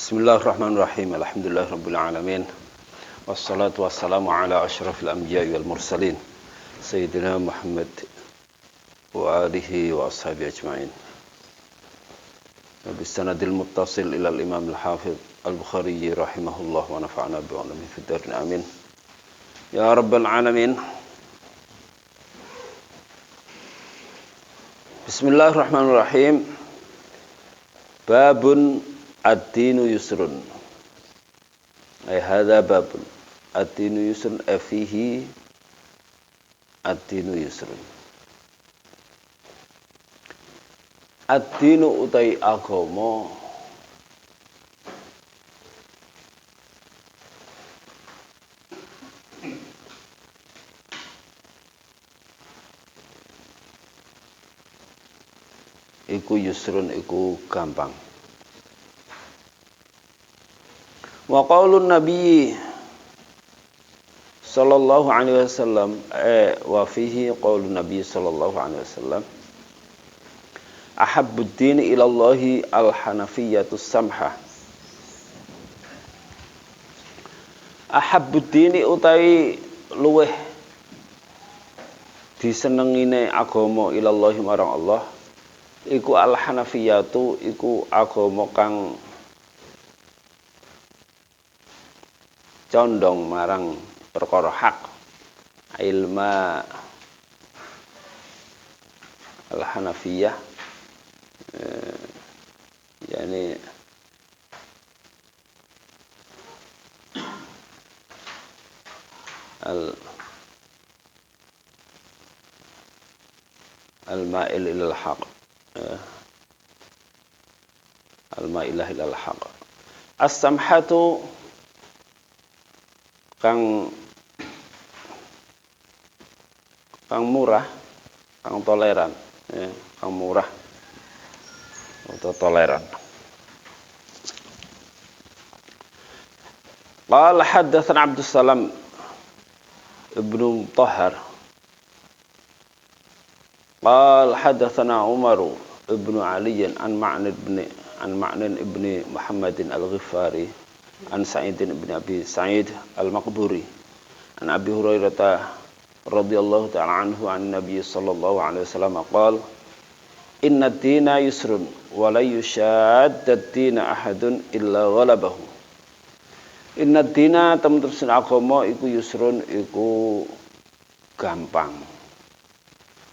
Bismillahirrahmanirrahim. Alhamdulillahirabbil alamin. Wassalatu wassalamu ala asyrafil anbiya'i wal mursalin sayyidina Muhammad wa alihi wa ashabihi ajmain. Bis sanadil muttasil ila al-Imam al-Hafidz Al-Bukhari rahimahullah wa nafa'ana bi 'ulumi fid darin amin. Ya rabbal alamin. Bismillahirrahmanirrahim. Babun ad-dinu yusrun. Ay hadza babun. Ad-dinu yusrun fihi ad-dinu yusrun. Ad-dinu utai agama iku yusrun iku gampang. Wa qaulun nabi sallallahu alaihi wasallam wa fihi qaulun nabi sallallahu alaihi wasallam ahabbud din ila Allahi al-hanafiyatus samha. Ahabbud din utawi luweh disenengine agama ila Allahi marang Allah iku al-hanafiyatu iku agama kang condong marang perkara hak ilma al-hanafiyah yani al-ma'il ilal haq al-ma'ilah ilal haq as-samhatu kang murah, kang toleran, kang murah atau toleran. Qala haddatsana Abdus Salam ibnu Thahar. Qala haddatsana Umar ibnu Ali an Ma'nan ibni Muhammadin al-Ghifari an Sa'id bin Abi Sa'id al-Maqburi an Abi Hurairah radhiyallahu ta'ala anhu an Nabi sallallahu alaihi wasallam qala inna ad-dina yusrun wa la yushadda ad-dina ahadun illa ghalabahu. Inna ad-dina temen-temen agama iku yusrun iku gampang.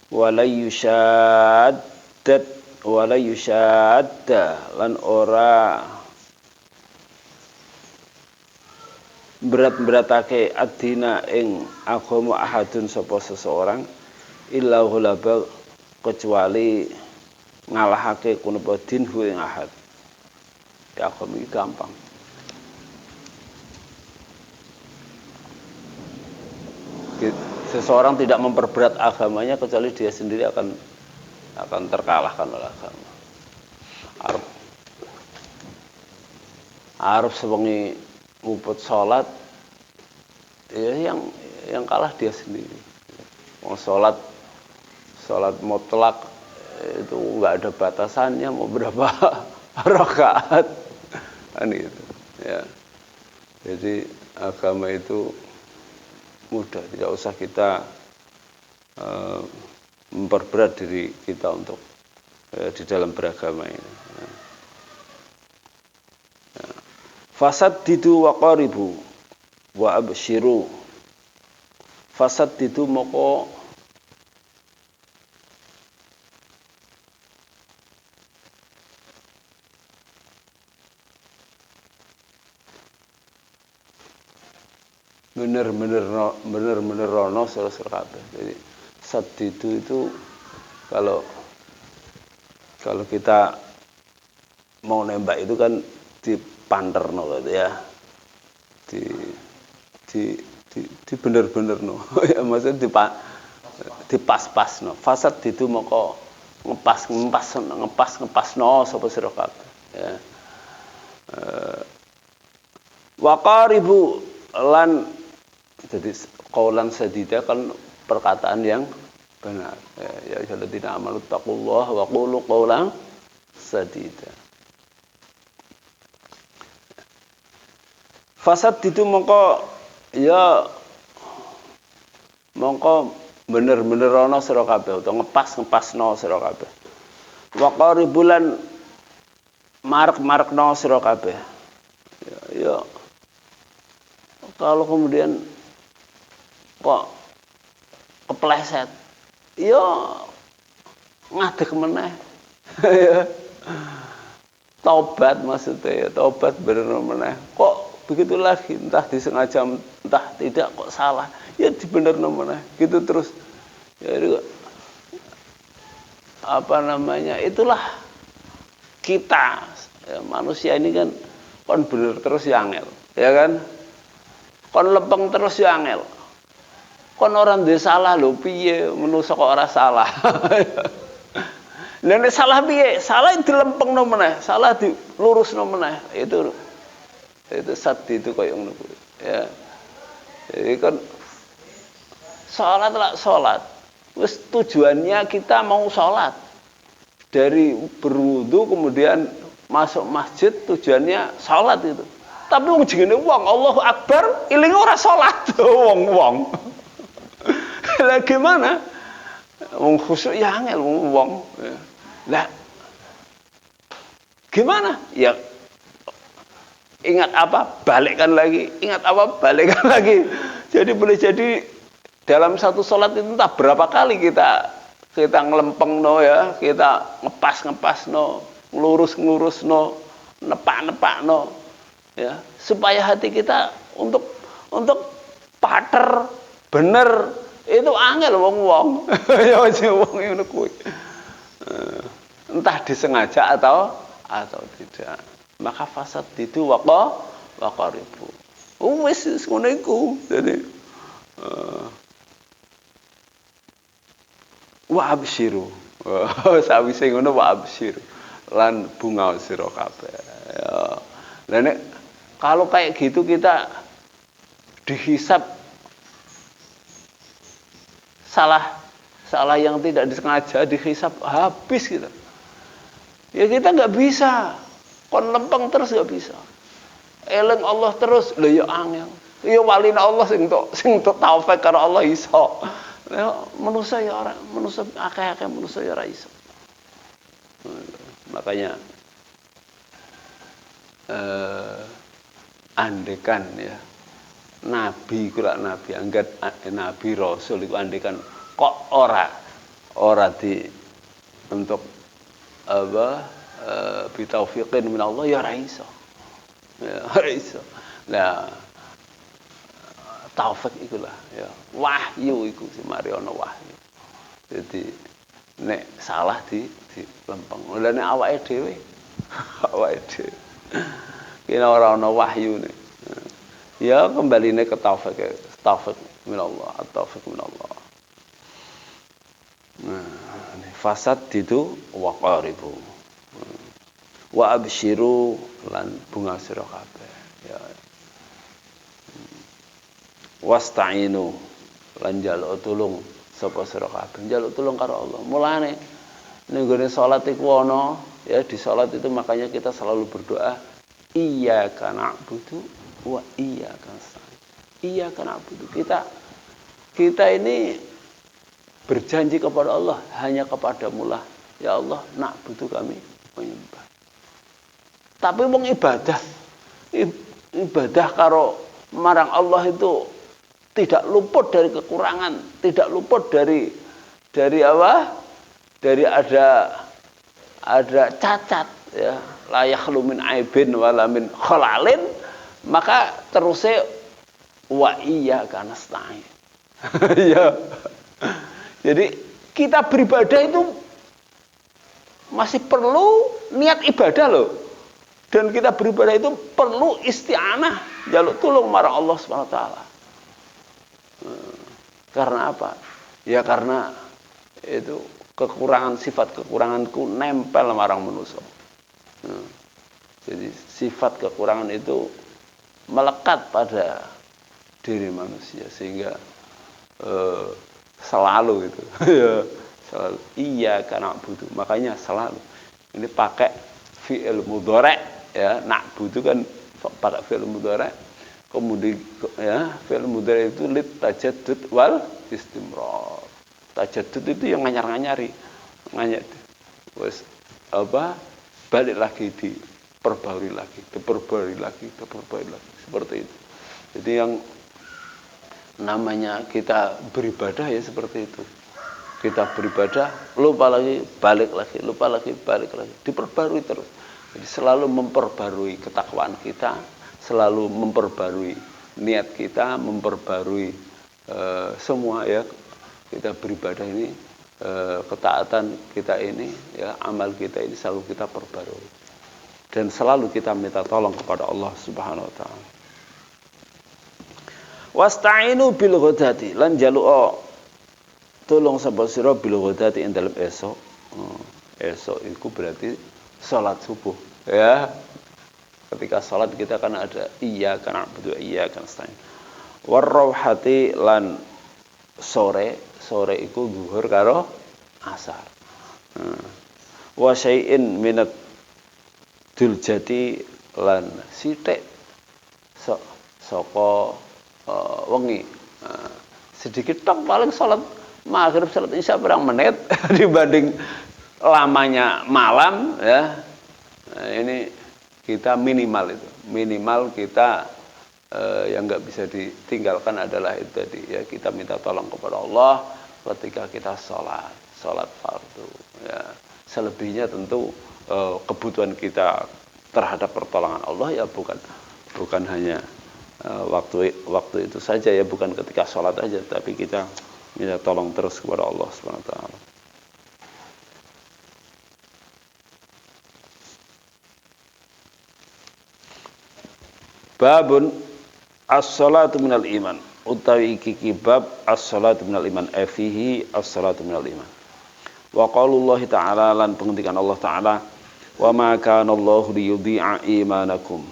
Wa la yushadda lan ora berat-beratake ad-dina ing agama ahadun sapa seseorang illa ghulaba kecuali ngalahake kunapa dinhu ing ahad. Ya agama iki gampang. Seseorang tidak memperberat agamanya kecuali dia sendiri akan terkalahkan oleh agama. Arab sewengi nguput sholat ya yang kalah dia sendiri. Mau sholat mutlak itu nggak ada batasannya, mau berapa rakaat kan gitu ya. Jadi agama itu mudah, tidak usah kita memperberat diri kita untuk di dalam beragama ini. Fasaddidu wa qaribu wa abshiru. Fasaddidu moko bener rono sira-sira kabeh. Jadi saddidu itu kalau kita mau nembak itu kan dipanterno gitu ya. Di bener-benerno. Ya maksudnya dipas-pasno. Fasad itu moko ngepasno sapa sira kabeh ya. Wa qaribu lan jadi qaulan sadida kan perkataan yang benar. Ya ayyuhalladzina amanu taqullaha wa qulu qaulan sadida. Fasad itu mongko ya mongko bener-bener ana sira kabeh utawa ngepas-ngepasno sira kabeh. Wa qaribulan marek-marekno sira kabeh. Ya, kalau kemudian kok kepleset, ya ngadeg meneh. Taubat maksudnya, taubat bener meneh. Kok begitu lagi, entah disengaja, entah tidak, kok salah. Ya dibenerno meneh, gitu terus. Ya itu, apa namanya? Itulah kita, ya, manusia ini kan kon bener terus ya angel, ya kan? Kon lempeng terus ya angel. Kon orang duwe salah lho, piye menungso kok ora salah. Lah nek salah piye? Salah dilempengno meneh, salah dilurusno meneh. Itu sati itu koyo ngono kuwi. Ya. Jadi kan salat lah salat. Wis tujuannya kita mau salat. Dari berwudu kemudian masuk masjid tujuannya salat itu. Tapi wong jenenge wong Allahu Akbar, ilinge ora salat wong-wong. Lah gimana? Wong khusyuk ya angel wong. Lah gimana? Ya ingat apa? Balikkan lagi. Ingat apa? Balikkan lagi. Jadi boleh jadi dalam satu sholat itu entah berapa kali kita ngelempeng no ya, kita ngepas no, ngelurus no, nepak no, ya supaya hati kita untuk pater bener itu angel wong ya wong ngono kuwi. Entah disengaja atau tidak. Maka fasad itu waqaribu. Wis ngono iku. Jadi wa absyiru. Sawise ngono wa absyiru. Lan bunga sira kabeh. Ya. Lah nek kalau kayak gitu kita dihisab salah yang tidak disengaja dihisab habis kita. Ya kita nggak bisa. Kon lempeng terus nggak bisa. Eling Allah terus lho ya angel. Ya walina Allah sing tok taufik karo Allah iso. Ya manusa ya ora, manusa akeh-akeh manusa ya ora iso. Makanya andekan ya nabi kula nabi anggat nabi rasul iku andekan kok ora di untuk apa bi taufiqin min Allah ya ora iso. Ya ora iso. Nah taufik ikulah ya wahyu iku mari ana wahyu. Jadi nek salah di lempeng. Lah nek awake dhewe kena ora ana wahyu nih. Ya kembaline ke taufik min Allah, at-taufik min Allah. Nah, fasad itu waqaribu. Wa absyiru lan bunga sira kabeh. Ya. Wasta'inu lan njaluk tulung sapa sira kabeh. Njaluk tulung karo Allah. Mulane ning gone salat iku ana ya di salat itu makanya kita selalu berdoa iyyaka na'budu wa iyyaka nasta'in. Iyyaka na'budu. Kita ini berjanji kepada Allah hanya kepadamu lah ya Allah na'budu kami menyembah. Tapi wong ibadah karo marang Allah itu tidak luput dari kekurangan, tidak luput dari apa? Dari ada cacat ya, la yakhlu min aibin wala min khalalin, maka terusnya wa iyyaka nasta'in. Ya. Jadi kita beribadah itu masih perlu niat ibadah loh. Dan kita beribadah itu perlu isti'anah, jaluk tulung marang Allah Subhanahu wa taala. Karena apa? Ya karena itu sifat kekuranganku nempel marang manusia. Jadi sifat kekurangan itu melekat pada diri manusia sehingga selalu itu ya selalu iyyaka na'budu. Makanya selalu ini pakai fi'il mudhari' ya, na'budu kan pakai fi'il mudhari'. Kemudian ya fi'il mudhari itu lit tajaddud wal istimrar. Tajaddud itu yang nganyar-nganyari. Wes apa? Balik lagi diperbarui lagi, diperbarui lagi. Seperti itu. Jadi yang namanya kita beribadah ya seperti itu. Kita beribadah, lupa lagi, balik lagi, lupa lagi, balik lagi. Diperbarui terus. Jadi selalu memperbarui ketakwaan kita, selalu memperbarui niat kita, memperbarui semua ya. Kita beribadah ini, ketaatan kita ini, ya amal kita ini selalu kita perbarui. Dan selalu kita minta tolong kepada Allah Subhanahu wa taala. Wasta'inu bil ghadati lan jalu'a tolong sapa sira bil ghadati ing dalem esok. Esok itu berarti salat subuh ya. Ketika salat kita kan ada iyyaka na'budu wa iyyaka nasta'in. Warauhati lan sore iku zuhur karo asar. Wa syai'in minat duljati lan sithik saka wengi. Sedikit tok paling salat maghrib salat isya berang menit dibanding lamanya malam ya. Nah, ini kita minimal itu. Minimal kita yang nggak bisa ditinggalkan adalah itu tadi ya, kita minta tolong kepada Allah ketika kita sholat fardu ya. Selebihnya tentu kebutuhan kita terhadap pertolongan Allah ya bukan hanya waktu itu saja ya, bukan ketika sholat aja, tapi kita minta tolong terus kepada Allah Subhanahu wa taala. Babun as-salatu minal iman, utawi iki bab as-salatu minal iman, fihi as-salatu minal iman. Wa qaulullahi ta'ala lan pengendikan Allah taala, wa ma kana Allahu liyudhi'a imanakum.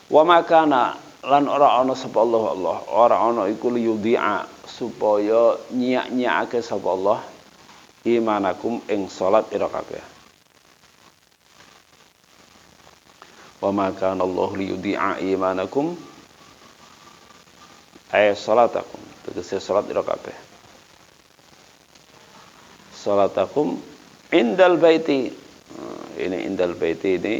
Wa ma kana lan ora ana sapa Allah ora ana iku liyudhi'a supaya nyiak-nyiakake sapa Allah imanakum ing salat ira kabeh. Wa ma kana Allah liyudhi'a imanakum ay salatakum, tegese salat ira kabeh. Salatakum indal baiti. Ini indal baiti ini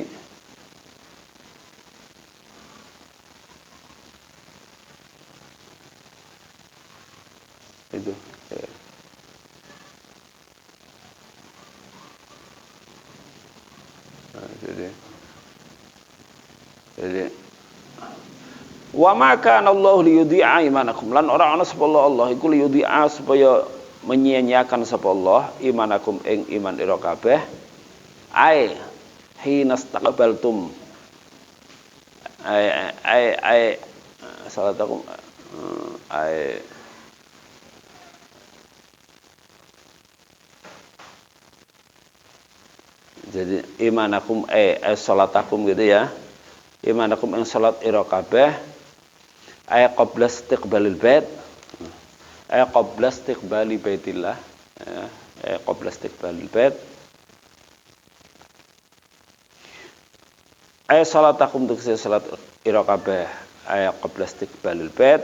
itu ya. Nah, jadi wa ma kana Allah liyudhi'a imanakum lan ora ana sapa Allah iku liyudhi'a supaya menyia-nyiakan sapa Allah imanakum ing iman ira kabeh ai hinastaqbaltum ai salatakum ai jadi imanakum salatakum gitu ya, imanakum ing salat ira kabeh ay qabla istiqbalil bait ay qabla istiqbali baitillah ya, ay qabla istiqbalil bait ay salatakum tegese salat ira kabeh ay qabla istiqbalil bait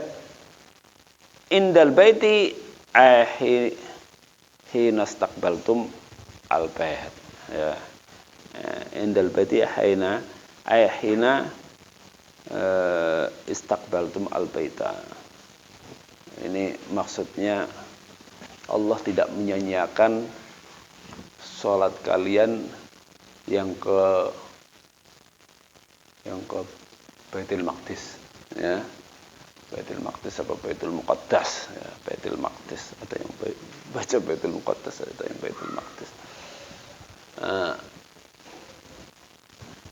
indal baiti ay hina istaqbaltum al bait ya. Indal baiti hina istaqbaltum al baita. Ini maksudnya Allah tidak menyanyiakan salat kalian yang ke Baitul Maqdis ya. Baitul Maqdis apa Baitul Muqaddas ya, Baitul Maqdis, ada yang baca Baitul Muqaddas, ada yang Baitul Maqdis.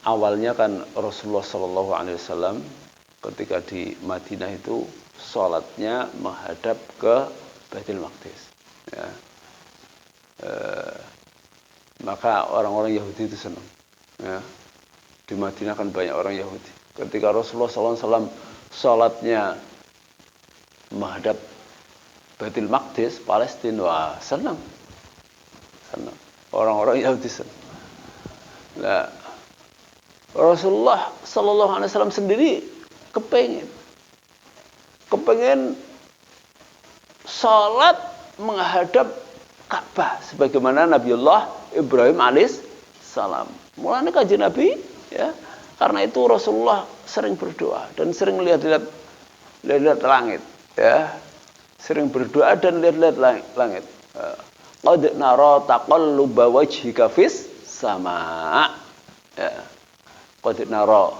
Awalnya kan Rasulullah Shallallahu Alaihi Wasallam ketika di Madinah itu sholatnya menghadap ke Baitul Maqdis ya. Maka orang-orang Yahudi itu senang ya. Di Madinah kan banyak orang Yahudi. Ketika Rasulullah SAW sholatnya menghadap Baitul Maqdis Palestina, wah senang orang-orang Yahudi senang. Nah, Rasulullah Sallallahu Alaihi Wasallam sendiri kepengen salat menghadap Ka'bah sebagaimana Nabiullah Ibrahim alaihissalam. Mulanya Kanjeng Nabi ya, karena itu Rasulullah sering berdoa dan sering lihat-lihat langit ya. Sering berdoa dan lihat-lihat langit. Qad nara taqalluba wajhika fis sama. Ya. Qad nara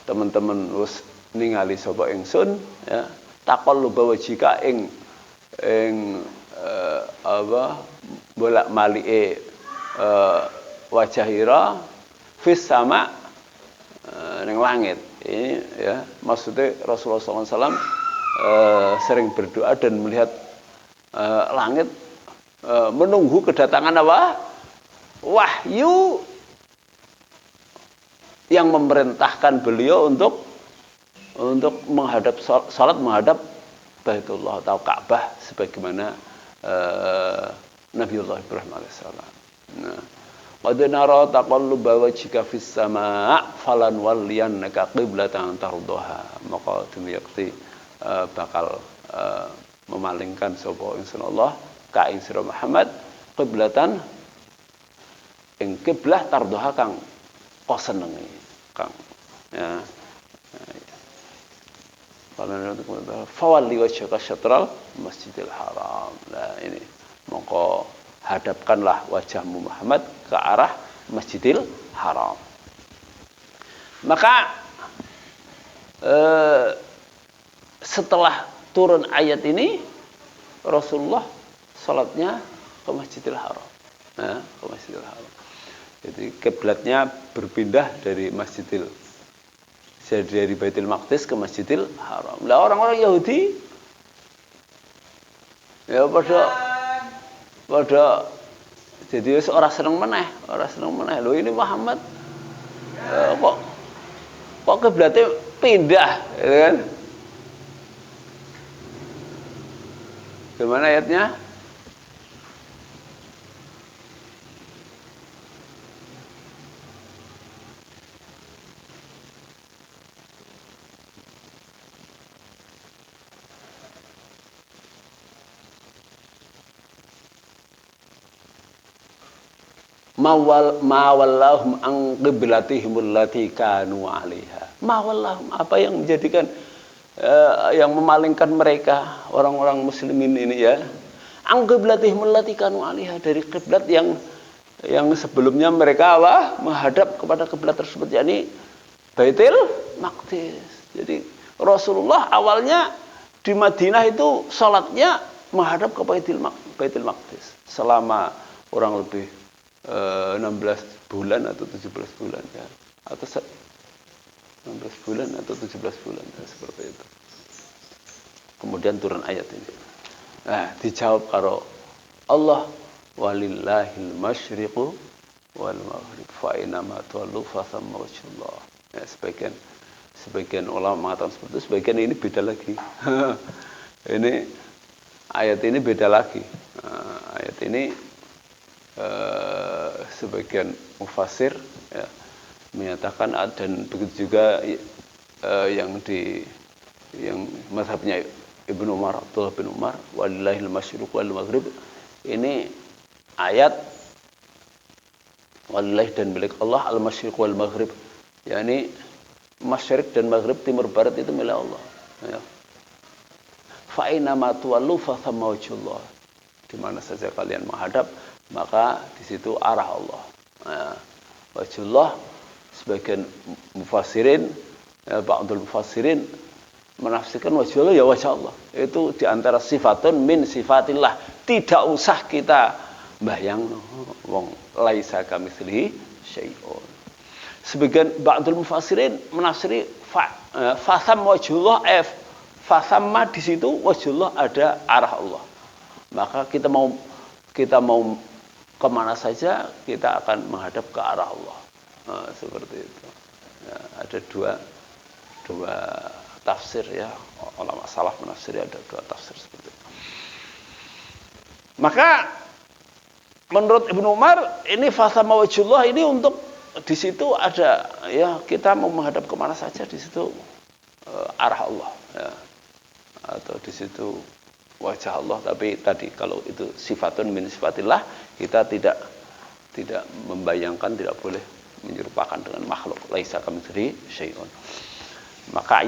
teman-teman wis ningali sapa ingsun ya. Taqalluba wajhika ing bolak-malike wajah ira fis sama ning langit. Ini ya maksudnya Rasulullah SAW sering berdoa dan melihat langit menunggu kedatangan apa? Wahyu yang memerintahkan beliau untuk menghadap salat menghadap Baitullah atau Ka'bah sebagaimana Nabiullah Ibrahim alaihissalam. Nah, qad nara taqalluba wajhika fis sama' falan walliyannaka qiblatan tardaha. Maka demikian bakal memalingkan sapa ingsun Allah ka ing sira Muhammad qiblatan ing kiblah tardaha kang kok senengi kang ya. Fawalli wajhaka syatral Masjidil Haram. Nah ini mongko hadapkanlah wajahmu Muhammad ke arah Masjidil Haram. Maka setelah turun ayat ini Rasulullah salatnya ke Masjidil Haram. Nah, ke Masjidil Haram. Jadi kiblatnya berpindah dari Baitul Maqdis ke Masjidil Haram. Lah orang-orang Yahudi ya pada jadi orang seneng meneh. Loh ini Muhammad kok kiblatnya pindah, ya kan? Gimana ayatnya? Mawallahum an qiblatihim allati kanu 'alaiha. Mawallahum, apa yang menjadikan yang memalingkan mereka orang-orang muslimin ini ya, an qiblatihim allati kanu 'alaiha, dari kiblat yang sebelumnya mereka menghadap kepada kiblat tersebut, yakni Baitul Maqdis. Jadi Rasulullah awalnya di Madinah itu salatnya menghadap ke Baitul Maqdis selama kurang lebih 16 bulan atau 17 bulan ya, atau 16 bulan atau 17 bulan ya, seperti itu. Kemudian turun ayat ini. Nah, dijawab karo Allah, walillahil masyriqu wal maghrib fa inna ma tuwallu fa thamma wajhullah. Ya, sebagian ulama mengatakan seperti itu, sebagian ini beda lagi. Ini ayat ini beda lagi. Nah, ayat ini sebagian mufassir ya, menyatakan, dan begitu juga yang mazhabnya Ibnu Umar, Abdullah bin Umar, walillahil masyriq wal maghrib, ini ayat walillahi dan milik Allah al masyriq wal maghrib, yakni masyriq dan maghrib, timur barat itu milik Allah ya. Fa inna ma tuwallu fa thamma wajhullah, di mana saja kalian menghadap maka di situ arah Allah. Nah, wajhullah, sebagian mufassirin, ba'dul mufassirin menafsirkan wajhullah ya wajah Allah. Itu diantara sifatun min sifatillah. Tidak usah kita bayang wong laisa kamitslihi syai'un. Sebagian ba'dul mufassirin menafsiri fasam wajhullah, fasamma, di situ wajhullah ada arah Allah. Maka kita mau kemana saja kita akan menghadap ke arah Allah. Nah, seperti itu. Ya, ada dua tafsir ya, ulama salaf menafsiri ada dua tafsir seperti itu. Maka menurut Ibnu Umar ini fasama wajhullah ini untuk di situ ada ya kita mau menghadap kemana saja di situ arah Allah ya. Atau di situ wajah Allah, tapi tadi kalau itu sifatun min sifatillah, kita tidak membayangkan, tidak boleh menyerupakan dengan makhluk. Laisa kamitslihi syai'un. Maka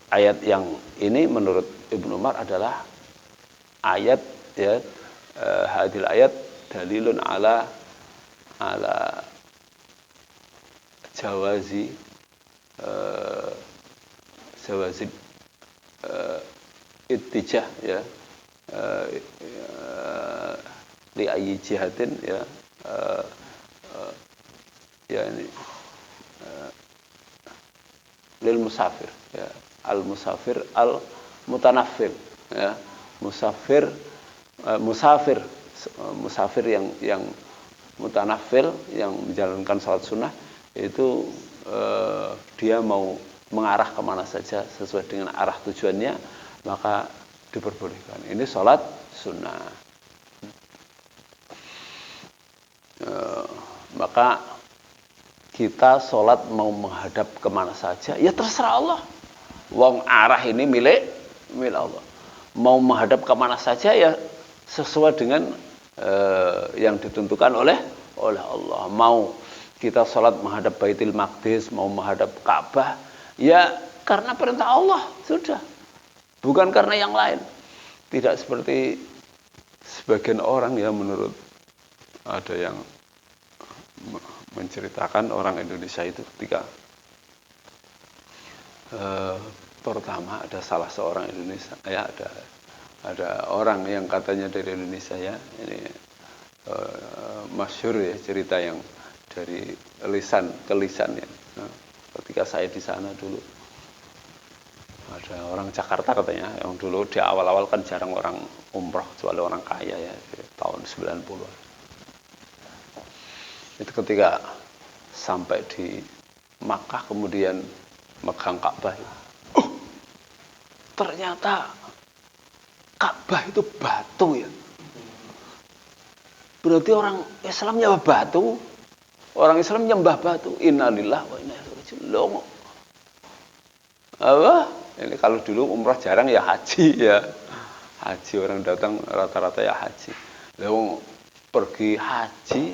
ayat yang ini menurut Ibnu Umar adalah ayat ya, hadil ayat dalilun ala jawazi ittijah ya, li ayyi jihatin ya, ya ini lil musafir ya, al musafir al mutanaffil ya, musafir yang mutanaffil, yang menjalankan salat sunnah itu dia mau mengarah kemana saja sesuai dengan arah tujuannya, maka diperbolehkan. Ini salat sunnah. Maka kita salat mau menghadap kemana saja, ya terserah Allah. Wong arah ini milik Allah. Mau menghadap kemana saja ya sesuai dengan yang ditentukan oleh Allah. Mau kita salat menghadap Baitul Maqdis, mau menghadap Ka'bah, ya karena perintah Allah sudah, bukan karena yang lain. Tidak seperti sebagian orang ya, menurut ada yang menceritakan orang Indonesia itu ketika pertama ada salah seorang Indonesia ya, ada orang yang katanya dari Indonesia ya, ini masyhur ya cerita yang dari lisan ke lisan ya. Nah, ketika saya di sana dulu ada orang Jakarta katanya, yang dulu di awal-awal kan jarang orang umroh kecuali orang kaya ya, di tahun 90-an. Itu ketika sampai di Makkah kemudian megang Ka'bah, ternyata Ka'bah itu batu ya. Berarti orang Islam nyembah batu. Orang Islam nyembah batu. Innalillahi wa inna ilaihi raji'un. Apa? Ini kalau dulu umrah jarang ya haji ya. Haji orang datang rata-rata ya haji. Lalu pergi haji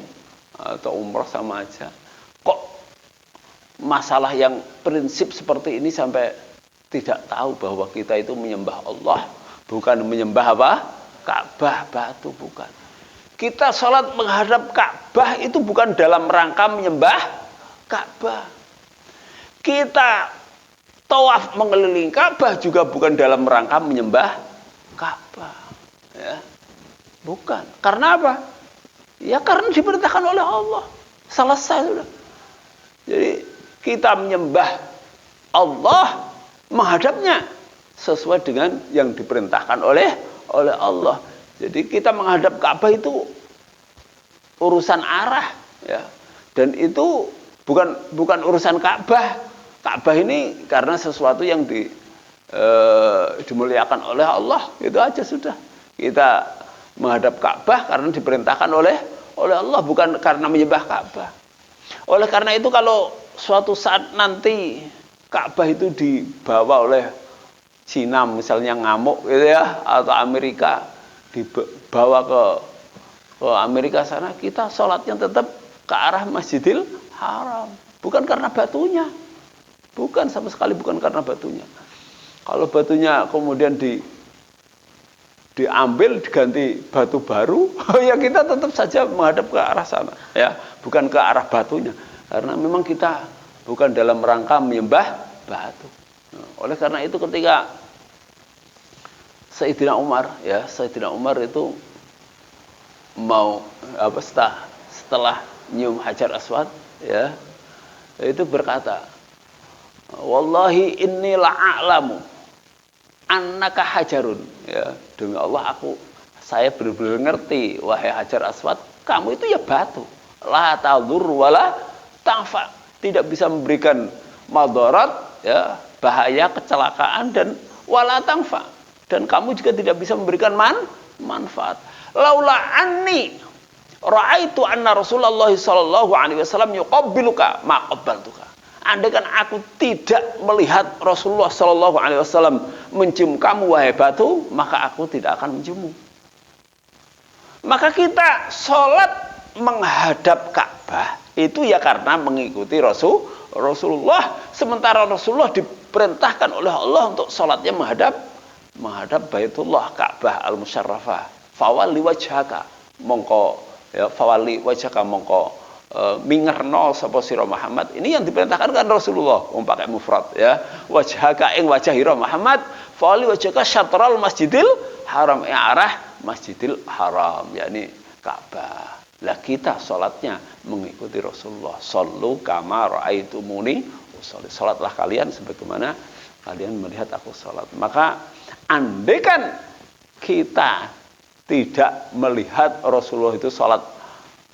atau umrah sama aja. Kok masalah yang prinsip seperti ini sampai tidak tahu bahwa kita itu menyembah Allah, bukan menyembah apa? Ka'bah, batu, bukan. Kita sholat menghadap Ka'bah itu bukan dalam rangka menyembah Ka'bah. Kita tawaf mengelilingi Ka'bah juga bukan dalam rangka menyembah Ka'bah. Ya. Bukan. Karena apa? Ya karena diperintahkan oleh Allah. Selesai sudah. Jadi kita menyembah Allah, menghadapnya sesuai dengan yang diperintahkan oleh Allah. Jadi kita menghadap Ka'bah itu urusan arah ya. Dan itu bukan urusan Ka'bah. Ka'bah ini karena sesuatu yang dimuliakan oleh Allah, itu aja sudah. Kita menghadap Ka'bah karena diperintahkan oleh Allah, bukan karena menyembah Ka'bah. Oleh karena itu kalau suatu saat nanti Ka'bah itu dibawa oleh Cina misalnya ngamuk gitu ya, atau Amerika dibawa ke Amerika sana, kita sholatnya tetap ke arah Masjidil Haram, bukan karena batunya, bukan, sama sekali bukan karena batunya. Kalau batunya kemudian diambil diganti batu baru, ya kita tetap saja menghadap ke arah sana ya, bukan ke arah batunya, karena memang kita bukan dalam rangka menyembah batu. Oleh karena itu ketika Sayyidina Umar itu mau apa, setelah nyium Hajar Aswad ya, itu berkata, wallahi inni la'alamu annaka hajarun ya, demi Allah saya benar-benar ngerti wahai Hajar Aswad, kamu itu ya batu, la tadur wala tanfa, tidak bisa memberikan madarat ya, bahaya, kecelakaan, dan wala tanfa, dan kamu juga tidak bisa memberikan manfaat. Laula anni Ra'aitu anna Rasulullah sallallahu alaihi wasallam yuqabbiluka ma qabbaltuka. Andai kan aku tidak melihat Rasulullah sallallahu alaihi wasallam mencium kamu wahai batu, maka aku tidak akan menciummu. Maka kita sholat menghadap Ka'bah itu ya karena mengikuti Rasulullah. Sementara Rasulullah diperintahkan oleh Allah untuk sholatnya menghadap Baitullah Ka'bah al-Musyarrafah. Fawalli wajhaka mongko ya fawali wajhaka mongko mingerno sapa sira Muhammad. Ini yang diperintahkan kan Rasulullah pakai mufrad ya. Wajhaka ing wajah ira Muhammad fawali wajhaka syatral masjidil haram arah Masjidil Haram yakni Ka'bah. Lah kita salatnya mengikuti Rasulullah. Shallu kama raaitumuni usolli. Salatlah kalian sebagaimana kalian melihat aku salat. Maka andaikan kita tidak melihat Rasulullah itu sholat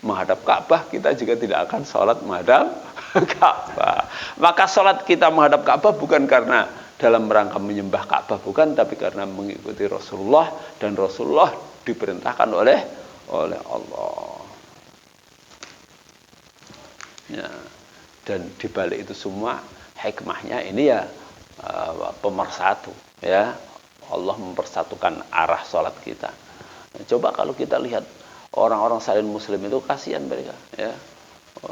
menghadap Ka'bah, kita juga tidak akan sholat menghadap Ka'bah. Maka sholat kita menghadap Ka'bah bukan karena dalam rangka menyembah Ka'bah, bukan, tapi karena mengikuti Rasulullah, dan Rasulullah diperintahkan oleh Allah. Ya, dan dibalik itu semua hikmahnya ini ya pemersatu, ya Allah mempersatukan arah sholat kita. Coba kalau kita lihat orang-orang salin muslim itu, kasihan mereka ya.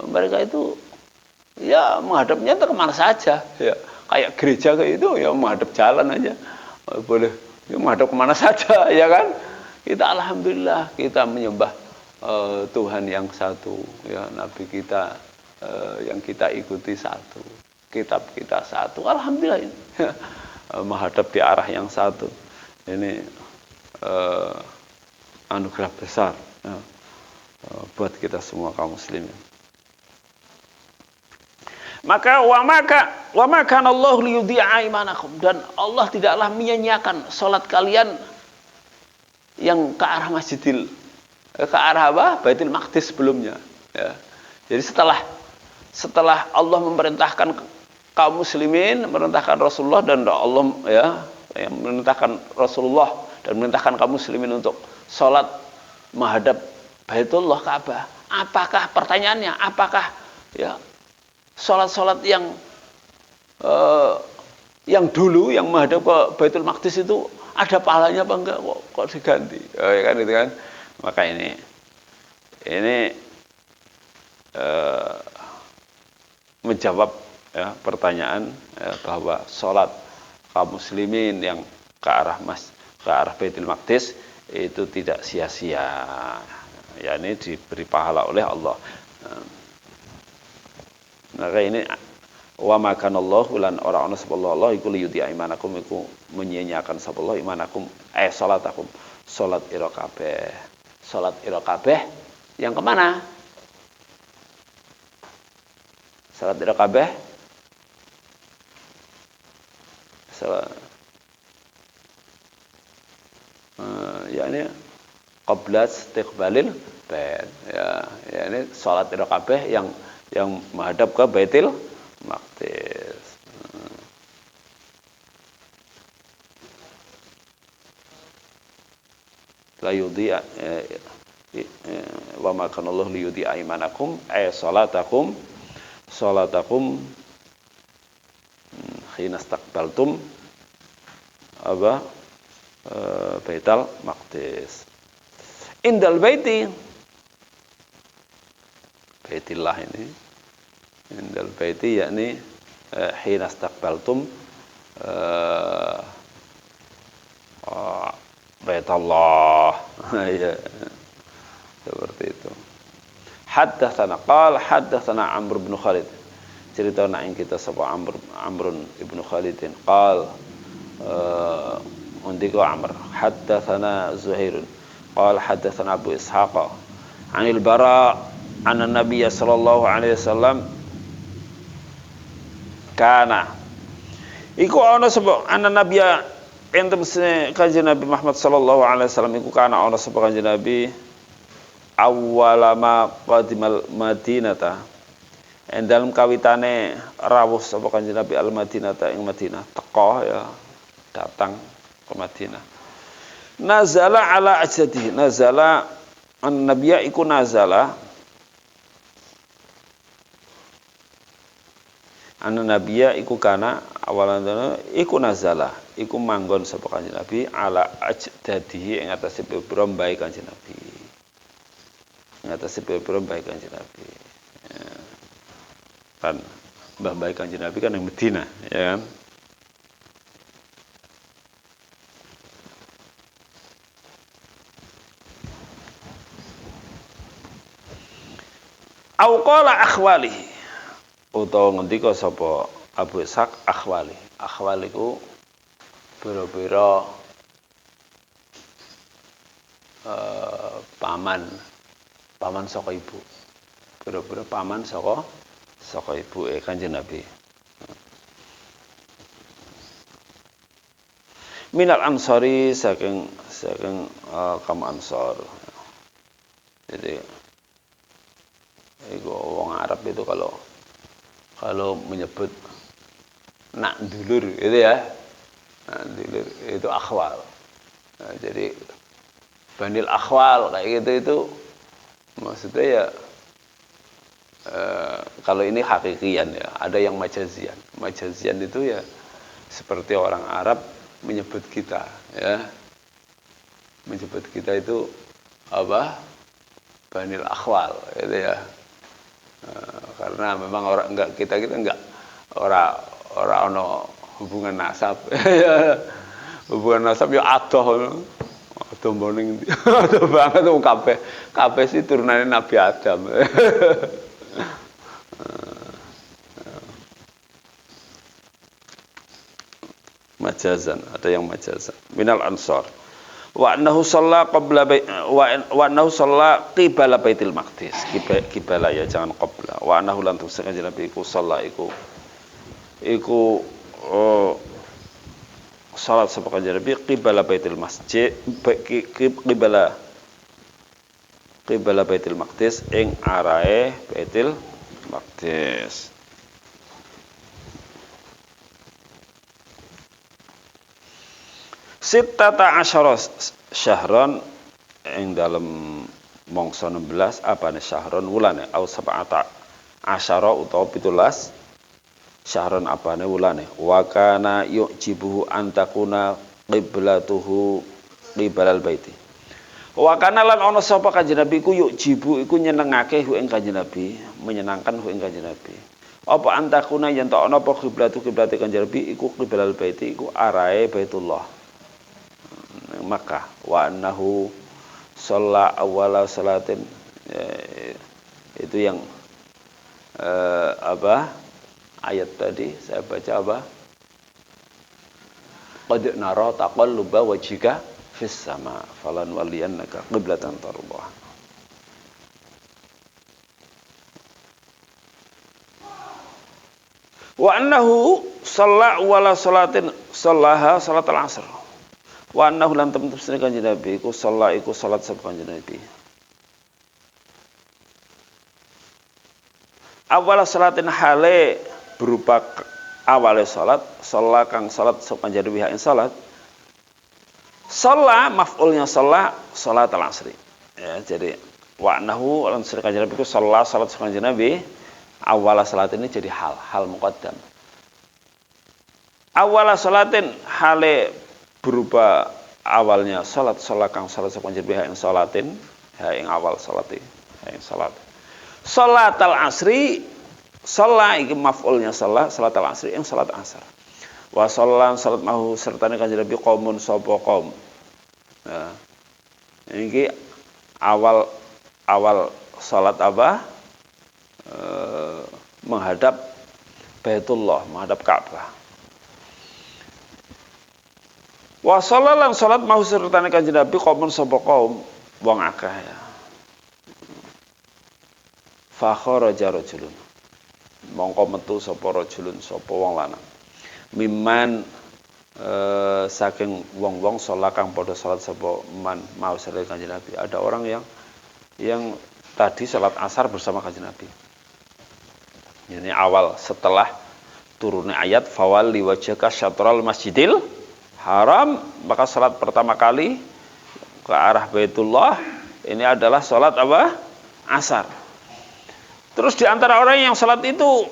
Mereka itu ya menghadapnya kemana saja ya. Kayak gereja kayak itu ya menghadap jalan aja. Boleh ya, menghadap kemana saja ya kan. Kita alhamdulillah kita menyembah Tuhan yang satu ya. Nabi kita yang kita ikuti satu. Kitab kita satu. Alhamdulillah ini. Menghadap di arah yang satu. Ini anugerah besar ya, buat kita semua kaum muslimin. Maka wa maka Allah liyudhi'a imanakum, dan Allah tidaklah menyia-nyiakan salat kalian yang ke arah Masjidil ke arah apa? Baitul Maqdis sebelumnya ya. Jadi setelah Allah memerintahkan kaum muslimin, memerintahkan Rasulullah, dan Allah ya yang memerintahkan Rasulullah dan memerintahkan kaum muslimin untuk sholat menghadap Baitullah Ka'bah. Apakah pertanyaannya? Apakah ya sholat-sholat yang dulu yang menghadap ke Baitul Maqdis itu ada pahalanya apa enggak? Kok diganti? Ya kan itu kan. Maka ini menjawab ya, pertanyaan ya, bahwa sholat kaum muslimin yang ke arah Baitul Maqdis itu tidak sia-sia, ya ini diberi pahala oleh Allah. Maka ini wa makanallahu lan ora ana sapallahu Allah iku liyudhi'a imanakum, iku menyia-nyiakan sapallahu imanakum salatakum, salat ira kabeh. Salat ira kabeh yang kemana? Salat ira kabeh yakni qabla istiqbalil bait ya ini salat ira kabeh yang menghadap ke Baitul Maqdis. La yudhi'a wa ma kana Allah liyudhi'a imanakum salatakum khina istaqbaltum apa Baitul Maqdis. Indal baiti Baitillah ini. Indal baiti yakni hina istaqbaltum Baitullah. Ya. Seperti itu. Haddatsana Amr bin Khalid. Cerita nak kita sapa Amrun ibnu Khalidin qal undiko Amr haddatsana Zuhair qala haddatsana Abu Ishaq anil Bara anna Nabiy sallallahu alaihi wasallam kana iku ana sapa anna Nabiy enten kanjeng Nabi Muhammad sallallahu alaihi wasallam iku kana ana sapa kanjeng Nabi awwalama qadimal Madinata dalam kawitane rawuh sapa kanjeng Nabi al-Madinata ing Madinah teka ya datang ke Madinah. Nazala ala ajdih, nazala An-nabiyya iku nazala An-nabiyya iku kana awalan iku nazala iku manggon sapa Kanjeng Nabi ala ajdadihi ing atase pira mbae Kanjeng Nabi. Ing atase pira mbae Kanjeng Nabi. Ya. Kan mbah-mbah Kanjeng Nabi kan yang Madinah, ya kan? Au qala akhwalihi utawa ngendika sapa Abu Ishaq akhwali. Akhwali ku pira-pira paman saka ibu. Pira-pira paman saka ibuke Kanjeng Nabi. Minal ansari saking kaum Ansor. Jadi itu orang Arab itu kalau menyebut nak dulur itu ya, nak dulur itu akhwal. Nah, jadi Banil akhwal kayak gitu itu maksudnya ya kalau ini hakikian ya, ada yang majazian. Majazian itu ya seperti orang Arab menyebut kita ya. Menyebut kita itu apa? Banil akhwal gitu ya. Karena memang kita enggak ora ono hubungan nasab. Hubungan nasab ya adoh mboning adoh banget wong kabeh sih turunane Nabi Adam. Majazan, ada yang majazan. Minal ansar. Wa annahu shalla qabla wa annahu shalla qibala Baitul Maqdis. Qibala ya jangan qabla. Wa annahu lan tusaka Nabi iku shalla iku salat sapa kanjeng Nabi qibala Baitul Masjid qibala Baitul Maqdis ing arahe Baitul Maqdis. Sittata asyara syahron ing dalam mangsa 16 apane syahron wulane au sab'ata asyara utawa 17 syahron apane wulane wa kana yujibuhu antakuna qiblatuhu qibalal baiti wa kana lan ana sapa kanjeng Nabi ku yujibu iku nyenengake hu ing kanjeng Nabi menyenangkan hu ing kanjeng Nabi apa antakuna yen ta ana apa qiblatu qiblate kanjeng Nabi iku qibalal baiti iku arahe Baitullah Makkah wa annahu shalla awwala salatin itu yang apa ayat tadi saya baca apa qad nara taqalluba wajhika fis sama falan waliyannaka qiblatan tardah wa annahu shalla awwala salatin shallaha salatul asr wa annahu lan temen kanjeng Nabi iku salat sapa kanjeng Nabi. Awal salatin hale berupa awale salat, salat kang salat sapa kanjeng Nabi ing salat. Salat maf'ulnya salat al-asri. Ya, jadi wa annahu lan kanjeng Nabi iku salat sapa kanjeng Nabi. Awal salat ini jadi hal muqaddam. Awal salatin hale berupa awalnya salat kang salat sapa kanjeng ing salatin ing awal salat ing salat salatal asri salat iki maf'ulnya salatal asri ing salat asar wa salat mahu sertane kanjeng Nabi qaumun sapa qaum ya iki awal salat apa menghadap Baitullah menghadap Ka'bah. Wa sallalan salat mau sertane kanjeng Nabi qaumun sapa kaum wong akeh ya. Fa kharaja rajulun. Mongko metu sapa rajulun sapa wong lanang. Mimman saking wong-wong salat kang padha salat sapa man mau sertane kanjeng Nabi. Ada orang yang tadi salat asar bersama kanjeng Nabi. Ini awal setelah turunnya ayat fawalli wajhaka syatral masjidil Haram, maka salat pertama kali ke arah Baitullah Ini adalah sholat apa? Asar. Terus di antara orang yang sholat itu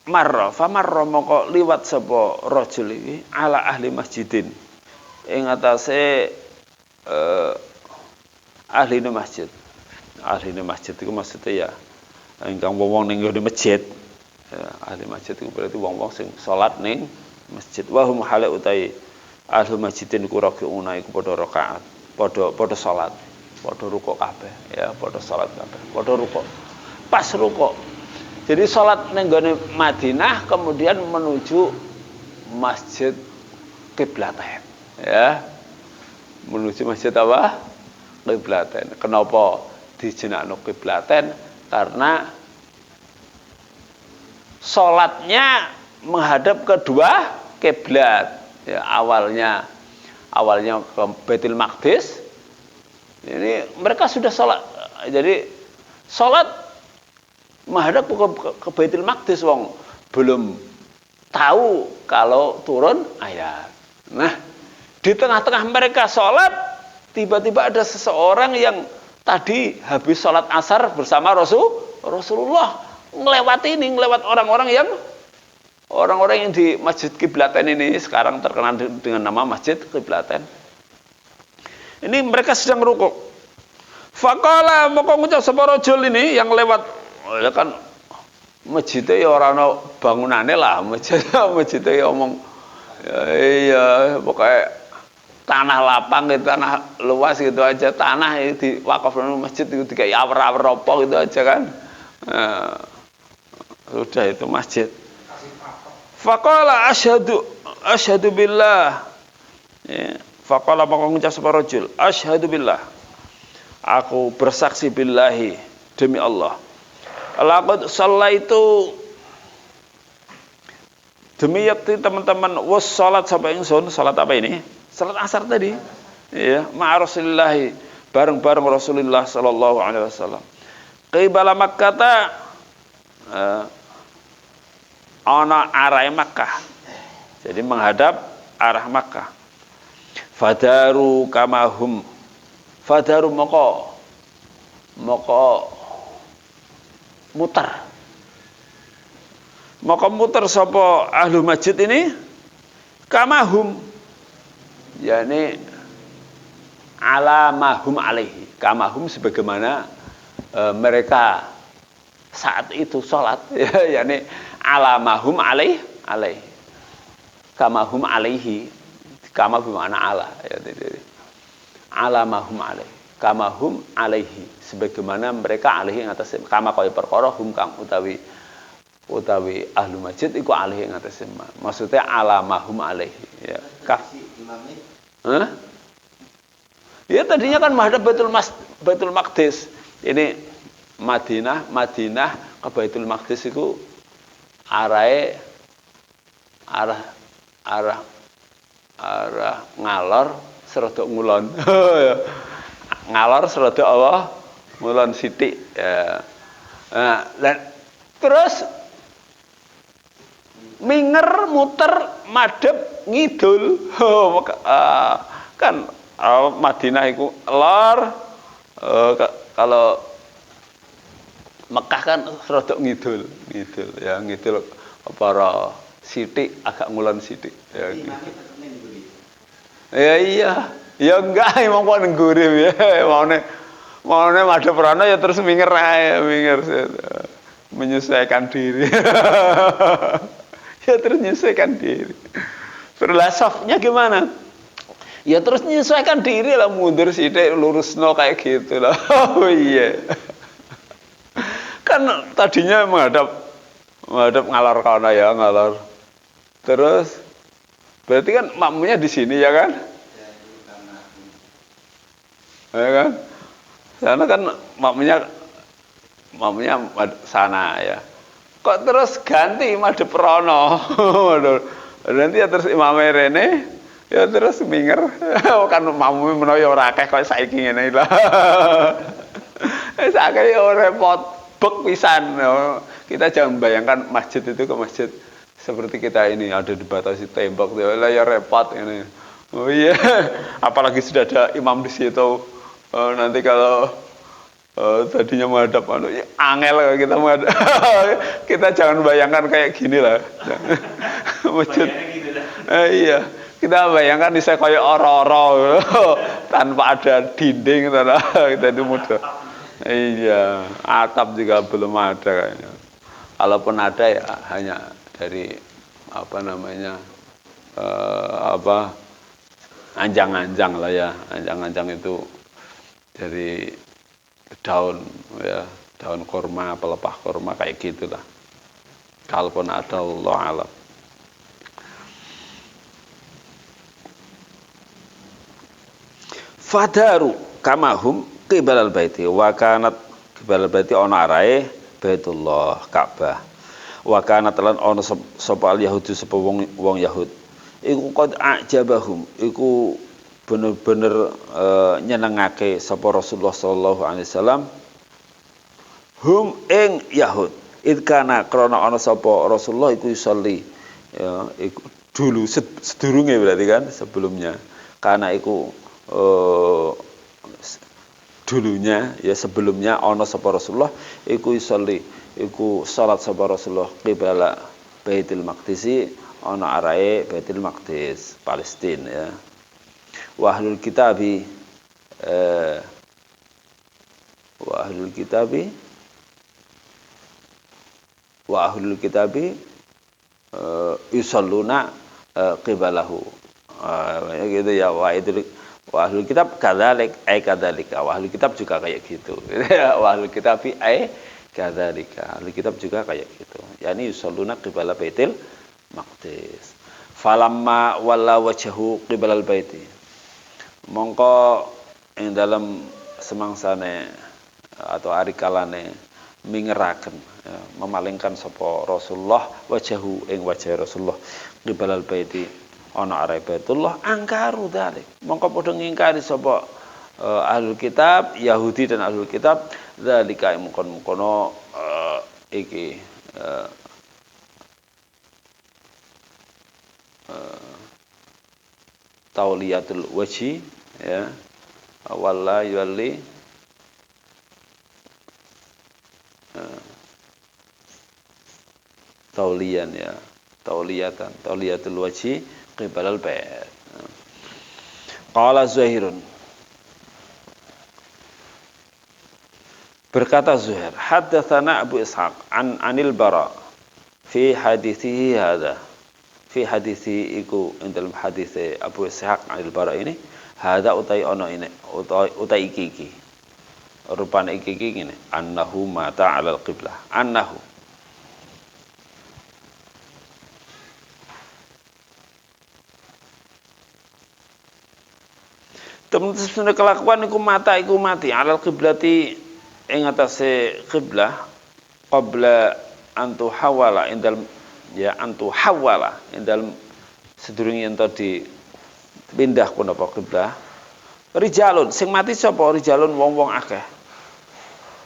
famarra moko liwat sapa rajul iki ala ahli masjidin ing atase ahli masjid. Ahli masjid itu maksudnya ya ingkang wong ning nggone masjid. Ya, ahli masjid itu berarti wong-wong sing salat ning masjid. Wa hum hala utai ahli masjidin ku rakiuna iku padha rakaat, padha salat, padha rukuk kabeh, ya padha salat kabeh, padha rukuk. Pas rukuk. Jadi salat ning nggone Madinah kemudian menuju Masjid Qiblatain. Ya. Menuju masjid apa? Qiblatain. Kenapa dijenakno Qiblatain? Karena salatnya menghadap kedua kiblat. Ya, awalnya ke Baitul Maqdis. Ini mereka sudah salat. Jadi salat menghadap ke Baitul Maqdis wong belum tahu kalau turun ayat. Nah, di tengah-tengah mereka sholat, tiba-tiba ada seseorang yang tadi habis sholat asar bersama Rasulullah ngelewat orang-orang yang di Masjid Qiblatain ini sekarang terkenal dengan nama Masjid Qiblatain. Ini mereka sedang rukuk. Faqala moko ngucap sapa rajul ini yang lewat, ya kan masjidnya ya ora ana bangunane lah, masjidnya ya omong ya, iya pokoknya tanah lapang gitu, tanah luas gitu aja, tanah di wakafkan masjid itu kayak awer-awer apa gitu aja kan. Nah, sudah itu masjid. Faqala asyhadu billah. Ya, faqala maka ngucap sapa rajul, asyhadu billah. Aku bersaksi billahi demi Allah. Laqad shallaitu demi yakti teman-teman was salat sampai ingsun, salat apa ini? Salat asar tadi. Ya, ma'a Rasulillah, bareng-bareng Rasulullah sallallahu alaihi wasallam. Qibala Makkah ana arah Makkah. Jadi menghadap arah Makkah. Fadaru kamahum. Fadaru moko muter. Maka muter sapa ahlu masjid ini kamahum, yakni alamahum alaihi, kamahum sebagaimana mereka saat itu sholat, ya, yakni alamahum alaihi, kamahum alaihi, kamahum ana ala, ya, alamahum alaihi, kamahum alaihi, sebagaimana mereka alaihi ing atas kama kaya perkara hum kang utawi ahlu masjid iku alaihi ing atas maksudnya alamahum alaihi, ya. Ya tadinya kan menghadap Baitul Maqdis. Ini Madinah ke Baitul Maqdis itu arah ngalor serada ngulon. Ngalor serada Allah ngulon sithik, ya. Nah, dan terus minger muter madhep ngidul. Kan Madinah itu lor, kalau Mekah kan rada ngidul, ya ngidul para sithik agak ngulon sithik, ya. Ya iya, ya enggak emang kok nenggurip ya, maune madhep rono ya terus minger ae, menyesuaikan diri. Ya terus menyesuaikan diri. Filosofnya gimana? Ya terus menyesuaikan diri lah, mundur sithik lurusno kayak gitu lah. Oh iya. Kan tadinya menghadap ngalor kono ya, ngalor. Terus berarti kan makmumnya di sini ya kan? Ya kan? Sana kan makmumnya sana ya. Kok terus ganti madhep rono. Nanti ya terus imame rene ya terus minger. Kan makmume menawa ya ora akeh kok saiki ngene lah. Saiki ya repot bek pisan. Kita jangan bayangkan masjid itu ke masjid seperti kita ini ada dibatasi tembok, ya repot ini. Oh iya, apalagi sudah ada imam di situ. Nanti kalau tadinya menghadap ya, angel kalau kita menghadap. Kita jangan bayangkan kayak gini lah. Masjid. Iya, kita bayangkan bisa kayak oro-oro tanpa ada dinding, kita itu mudah. Iya, atap juga belum ada kayaknya. Kalaupun ada ya hanya dari apa namanya anjang-anjang lah ya. Anjang-anjang itu dari daun ya, daun kurma, pelepah kurma kayak gitulah. Kalaupun ada, Allah alam. Fadaru kamahum qibalal baiti wa kanat qibalal baiti ana arae Baitullah Ka'bah. Wa kanat lan ana sapa al yahudi sapa wong Yahud. Iku qad ajabahum, iku bener-bener nyenengake sapa Rasulullah sallallahu alaihi wasallam hum ing Yahud. Idkana krana ana sapa Rasulullah iku yusolli ya iku dulu sedurunge berarti kan sebelumnya. Karena iku dulunya ya sebelumnya ana sapa Rasulullah iku yusolli iku salat sapa Rasulullah qibala Baitul Maqdis ana arae Baitul Maqdis Palestina ya. Wa ahlul kitabi yusalluna qibalahu gitu ya. Wa ahlul kitab kadzalik ay kadzalika. Wa ahlul kitab juga kayak gitu. Wa ahlul kitab ay kadzalika. Ahlul kitab juga kayak gitu. Yani yusalluna qibala Baitul Maqdis. Falamma walla wajhahu qibalal baiti. Mongko ing dalam semangsane atau ari kalane mingeraken ya, memalingkan sapa Rasulullah wajahu ing wajah Rasulullah qibalal baiti ana arep Baitullah angkaru dalik mongko padha ngingkari sapa ahlul kitab Yahudi dan ahlul kitab zalika mungkon-mungkono iki tauliyatul wajhi ya walla yualli tauliyan ya tauliyatul wajhi qibalal bait. Qala Zuhairun, berkata Zuhair, haddatsana Abu Ishaq anil Bara fi hadithihi hadza fi hadithi iku dalam hadis Abu Ishaq anil Bara ini hadza utai ono ini utai iki rupane iki ngene annahu mata alal qiblah annahu temen-temen kelakuan iku mati alal qiblati ing atase qiblah qabla antu hawala indal ya antu hawala indal sedurunge ento dipindah punapa qiblah rijalun sing mati sapa rijalun wong-wong akeh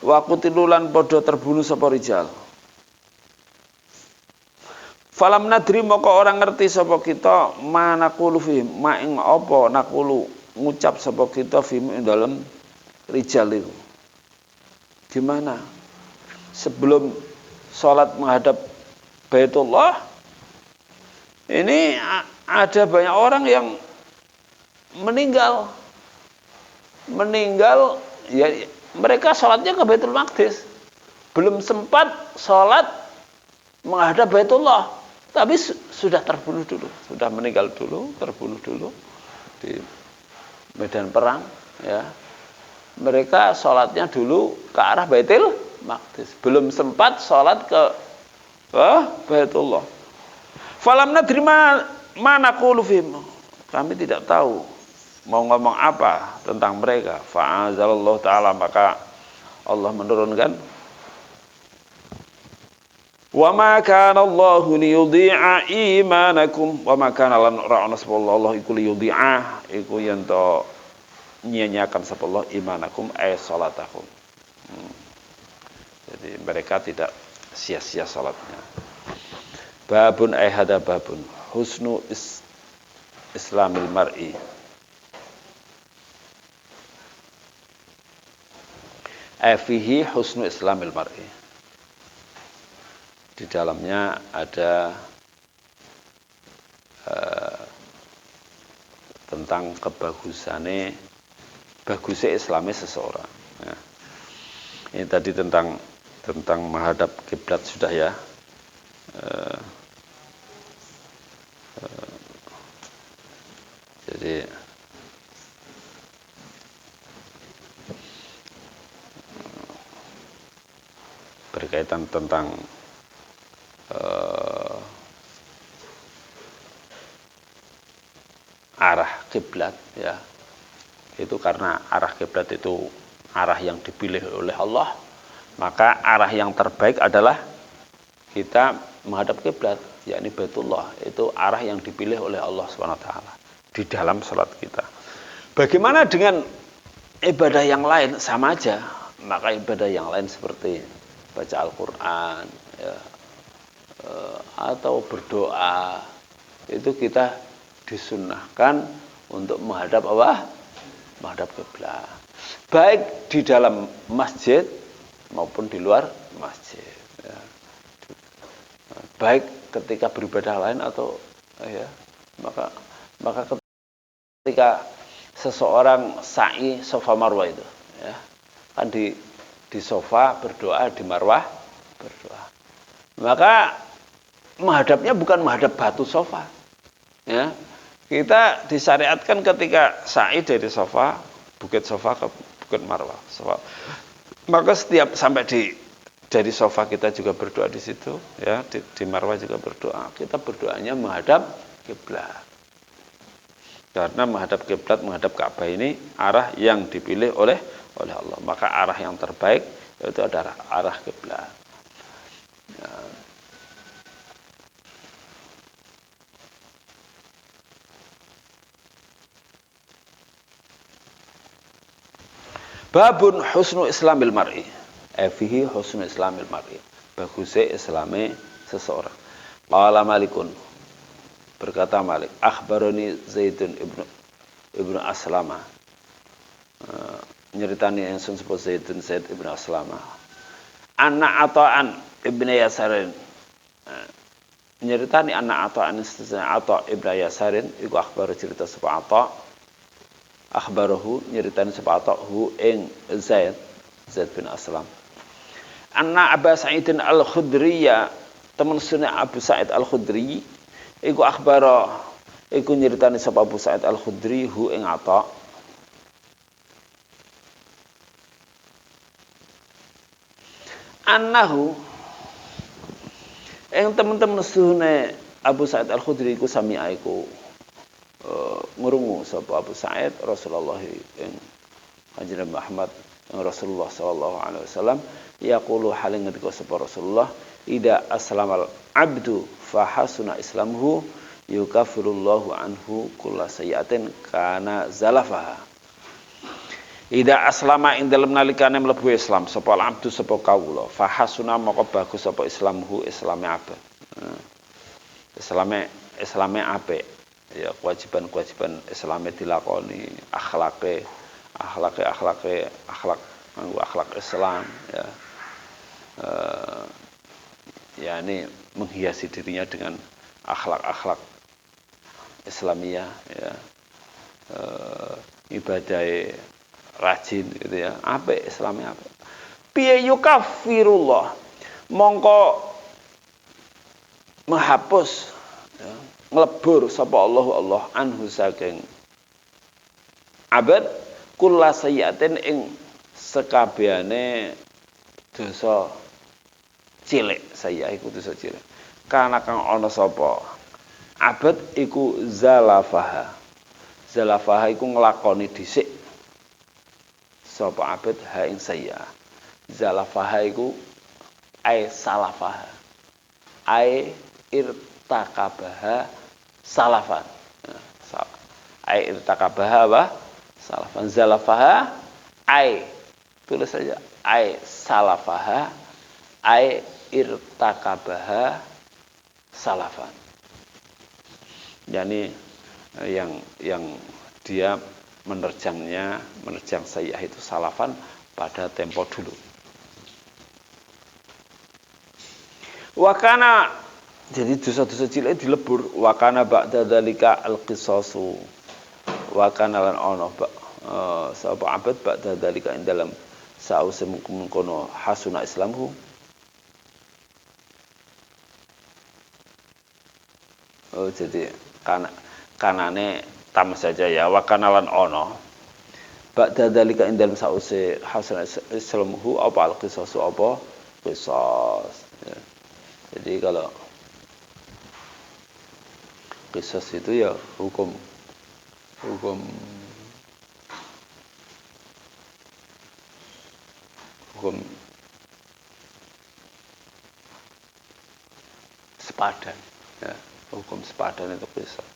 wa qutilulan padha terbunuh sapa rijal falam nadri moko orang ngerti sapa kita manaqulu fi ma ing apa naqulu ngucap sapa kita fi dalam rijal itu gimana sebelum sholat menghadap Baitullah ini ada banyak orang yang meninggal ya mereka sholatnya ke Baitul Maqdis belum sempat sholat menghadap Baitullah tapi sudah terbunuh dulu sudah meninggal dulu terbunuh dulu di medan perang ya mereka sholatnya dulu ke arah Baitul Maqdis belum sempat sholat ke Baitullah falam nadri mana qulufim kami tidak tahu mau ngomong apa tentang mereka fa'azalallahu ta'ala maka Allah menurunkan wa ma kana Allahu liyudhi'a imanakum wa ma kana lan ra'ana Allah iku liyudhi'a iku yen to nyanyiakan sapa Allah imanakum ay salatakum jadi mereka tidak sia-sia salatnya babun ay hada babun husnu islamil mar'i. Fihi husnu islamil mar'i. Di dalamnya ada tentang bagusnya Islamnya seseorang. Ya. Ini tadi tentang menghadap kiblat sudah ya. Jadi berkaitan tentang arah kiblat ya, itu karena arah kiblat itu arah yang dipilih oleh Allah, maka arah yang terbaik adalah kita menghadap kiblat, yakni Baitullah. Itu arah yang dipilih oleh Allah SWT di dalam salat kita. Bagaimana dengan ibadah yang lain? Sama aja. Maka ibadah yang lain seperti baca Al-Quran ya, atau berdoa, itu kita disunnahkan untuk menghadap Allah, menghadap kiblat, baik di dalam masjid maupun di luar masjid ya. Baik ketika beribadah lain atau ya, maka ketika seseorang sa'i sofa marwah itu ya, kan di sofa berdoa, di marwah berdoa, maka menghadapnya bukan menghadap batu sofa ya. Kita disyariatkan ketika sa'i dari sofa, bukit sofa ke bukit marwah sofa, maka setiap sampai dari sofa kita juga berdoa di situ ya, di marwah juga berdoa. Kita berdoanya menghadap kiblat, karena menghadap kiblat, menghadap Ka'bah ini arah yang dipilih oleh Allah. Maka arah yang terbaik itu adalah arah kiblat ya. Babun husnu islamil mar'i. Fihi husnu islamil mar'i. Bagusnya islami seseorang. Qala Malikun. Berkata Malik, akhbaroni Zaidun ibnu Aslama. Nyeritani yang sebut Zaid ibnu Aslama. Anna Ata'an ibnu Yasarin. Nyeritani anna Ata'an ibnu Yasarin. Iku akhbaru cerita sebab Ata'. Akhbarahu nyeritani sepatokhu ing Zaid bin Aslam. Anna Abu Sa'id al-Khudriyya, teman sunah Abu Sa'id al-Khudri, iku akhbara, iku nyeritani sapa Abu Sa'id al-Khudri hu ing Ata. Annahu ing teman-teman sunah Abu Sa'id al-Khudri iku sami'a iku ngurungu sapa Abu Sa'id Rasulullah yang Kanjeng Muhammad Rasulullah sallallahu alaihi wasallam yaqulu halin ngendika sapa Rasulullah ida aslamal abdu fa hasuna islamuhu yukafirullahu anhu kulla sayyi'atin kana zalafaha. Ida aslama ing dalem nalikane mlebu Islam sapa abdu sapa kawula fa hasuna maka bagus sapa islamuhu islame apik. Islame apik. Ya, kewajiban Islamnya dilakoni, akhlak Islam ya. Ya ini menghiasi dirinya dengan akhlak Islamiyah ya. Ibadah rajin gitu ya. Apik Islamnya apik. Piye yukafirullah mongko menghapus ya, nglebur sapa Allah anhu saking abad kula sayyatin ing sekabehane dosa cilik. Saya iku dosa cilik kana kang ana sapa abad iku zalafaha iku nglakoni dhisik sapa abad ha ing saya. Zalafaha iku ai salafaha ai irtakabaha salafan. Ai irtakabaha apa? Salafan. Zalafaha ai, tulis saja ai salafaha ai irtakabaha salafan. Yani yang dia menerjang sayyi'ah itu salafan pada tempo dulu. Wakana, jadi dosa-dosa cilik dilebur. Wakana ba'da dzalika al-qisasu. Wakana lan ono sapa abad ba'da dzalika ing dalam sause mengkono hasuna islamhu. Jadi kanane tam saja ya. Wakana lan ono ba'da dzalika ing dalam sause hasuna islamhu apa al-qisasu apa qisas. Ya. Jadi kalau qisas itu ya hukum sepadan ya, hukum sepadan itu qisas.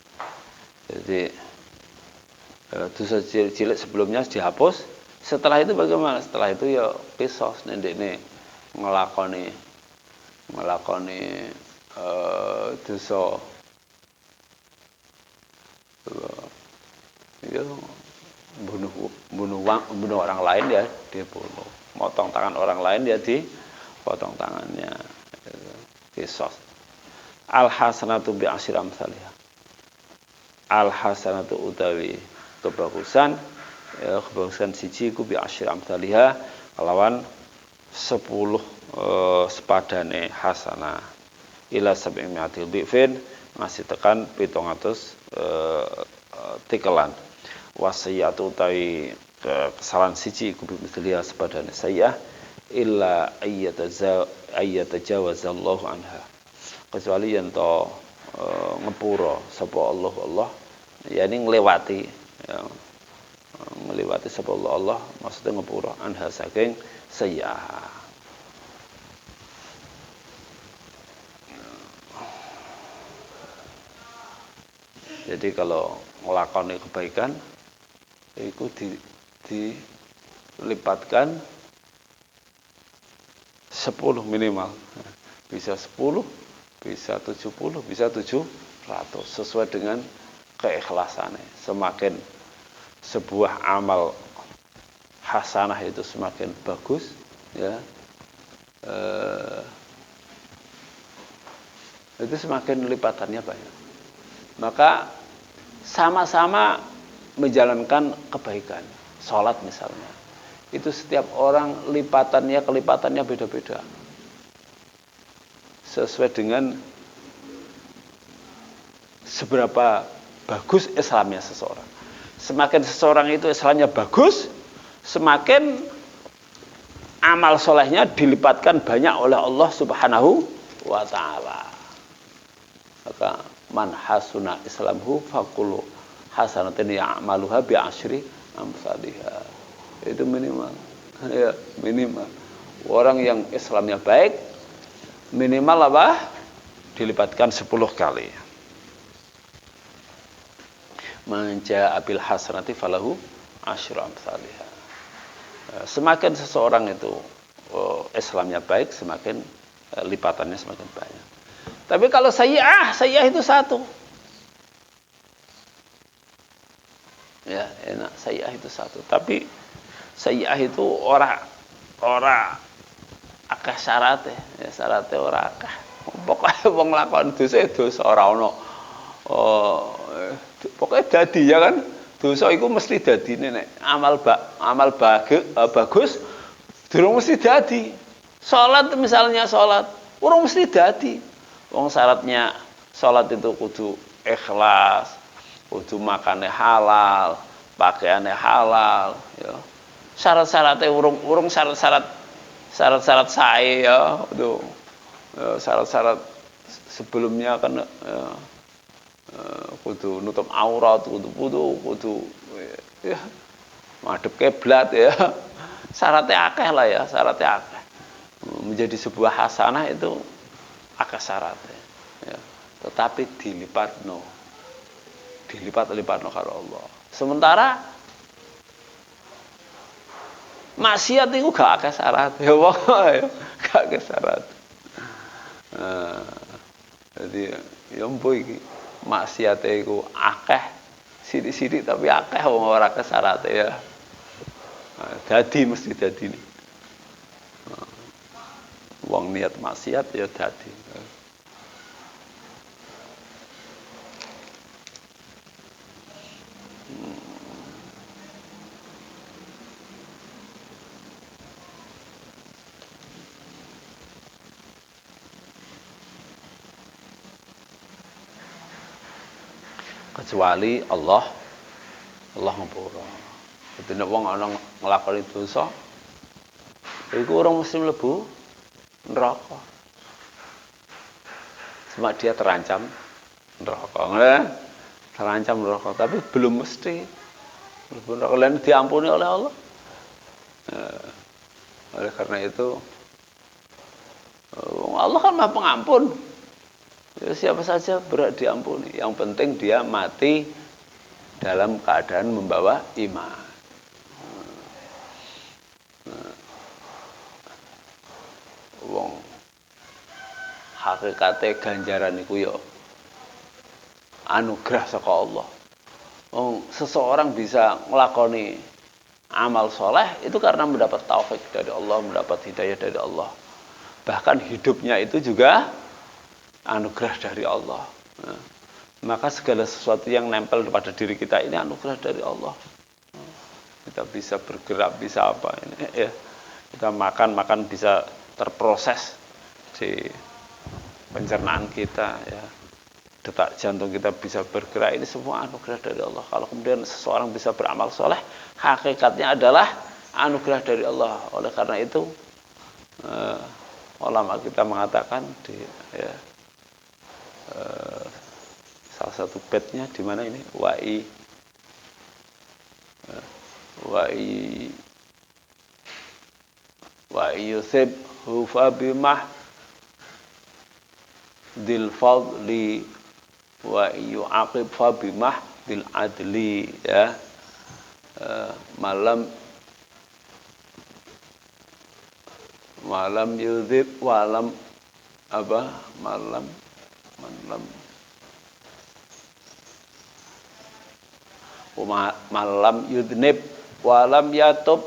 Jadi dosa cilik sebelumnya dihapus, setelah itu bagaimana? Setelah itu ya qisas ndekne ngelakoni dosa ya bunuh orang lain ya dibunuh, motong tangan orang lain ya dipotong tangannya. Qisas. Al hasanatu bi asyri amsalihah. Al hasanatu utawi kebagusan ya, kebagusan siji ku bi asyri amsalihah lawan 10 sepadane hasanah ila 700 dhifin ngasih tekan 700 tikelan. Wasiyatu utawi kesalahan siji ku bi misliha sepadane sayyi'ah illa ayyatajawazallahu anha, kecuali yen to ngepura sapa Allah yakni nglewati ya, nglewati sapa Allah maksudnya ngepura anha saking sayyi'ah. Jadi kalau ngelakoni kebaikan itu dilipatkan 10 minimal. Bisa 10, bisa 70, bisa 700 sesuai dengan keikhlasannya. Semakin sebuah amal hasanah itu semakin bagus ya. Itu semakin lipatannya banyak. Maka sama-sama menjalankan kebaikan. Sholat misalnya, itu setiap orang kelipatannya beda-beda sesuai dengan seberapa bagus Islamnya seseorang. Semakin seseorang itu Islamnya bagus, semakin amal solehnya dilipatkan banyak oleh Allah Subhanahu wa ta'ala. Maka man hasuna islamhu faqulu hasanatin ya'maluha bi asyri amsalihha. Itu minimal. Ya, minimal. Orang yang Islamnya baik minimal apa? Dilipatkan 10 kali. Man jaa bil hasanati falahu asyru amsalihha. Semakin seseorang itu Islamnya baik, semakin lipatannya semakin banyak. Tapi kalau sayyi'ah itu satu. Ya, enak sayyi'ah itu satu. Tapi sayyi'ah itu ora akeh syarate. Ya syarate ora akeh. Pokoke wong lakon dosa ora ono. Pokoke dadi ya kan. Dosa iku mesti dadine nek amal bagus durung mesti dadi. Salat misalnya urung mesti dadi. Wong syaratnya salat itu kudu ikhlas, kudu makane halal, pakaiane halal, ya. Syarat-syaratnya urung syarat-syarat sae ya, itu syarat-syarat sebelumnya kan ya, kudu nutup aurat, kudu ya, madhep kiblat ya. Syaratnya akeh lah ya, syaratnya akeh. Menjadi sebuah hasanah itu akeh syaratnya ya. Tetapi dilipat karo Allah. Sementara maksiat itu gak akeh syarat ya, gak akeh syarat. Jadi ya mbo iki maksiate iku akeh Sidik-sidik tapi akeh wong ora kesarate ya. Dadi mesti dadi. Wong niat maksiat ya dadi. Kecuali Allah ngapura. Dadi nek wong ana nglakoni dosa iku ora mesti mlebu neraka. Cuma dia terancam neraka. Terancam neraka, tapi belum mesti mlebu neraka lan diampuni oleh Allah. Oleh karena itu Allah kan Maha Pengampun. Ya, siapa saja berhak diampuni. Yang penting dia mati dalam keadaan membawa iman. Wong hakikate ganjaran iku ya anugerah saka Allah. Wong seseorang bisa nglakoni amal soleh itu karena mendapat taufik dari Allah, mendapat hidayah dari Allah. Bahkan hidupnya itu juga anugerah dari Allah. Nah, maka segala sesuatu yang nempel pada diri kita ini anugerah dari Allah. Kita bisa bergerak, bisa apa ini ya. Kita makan bisa terproses di pencernaan kita ya. Detak jantung kita bisa bergerak, ini semua anugerah dari Allah. Kalau kemudian seseorang bisa beramal soleh, hakikatnya adalah anugerah dari Allah. Oleh karena itu ulama kita mengatakan ya, salah satu bednya di mana ini wa yusib hufa bimah dil fadli wa yu'aqib fa bimah dil adli ya. Malam yudhib walam apa malam yudnib walam yatub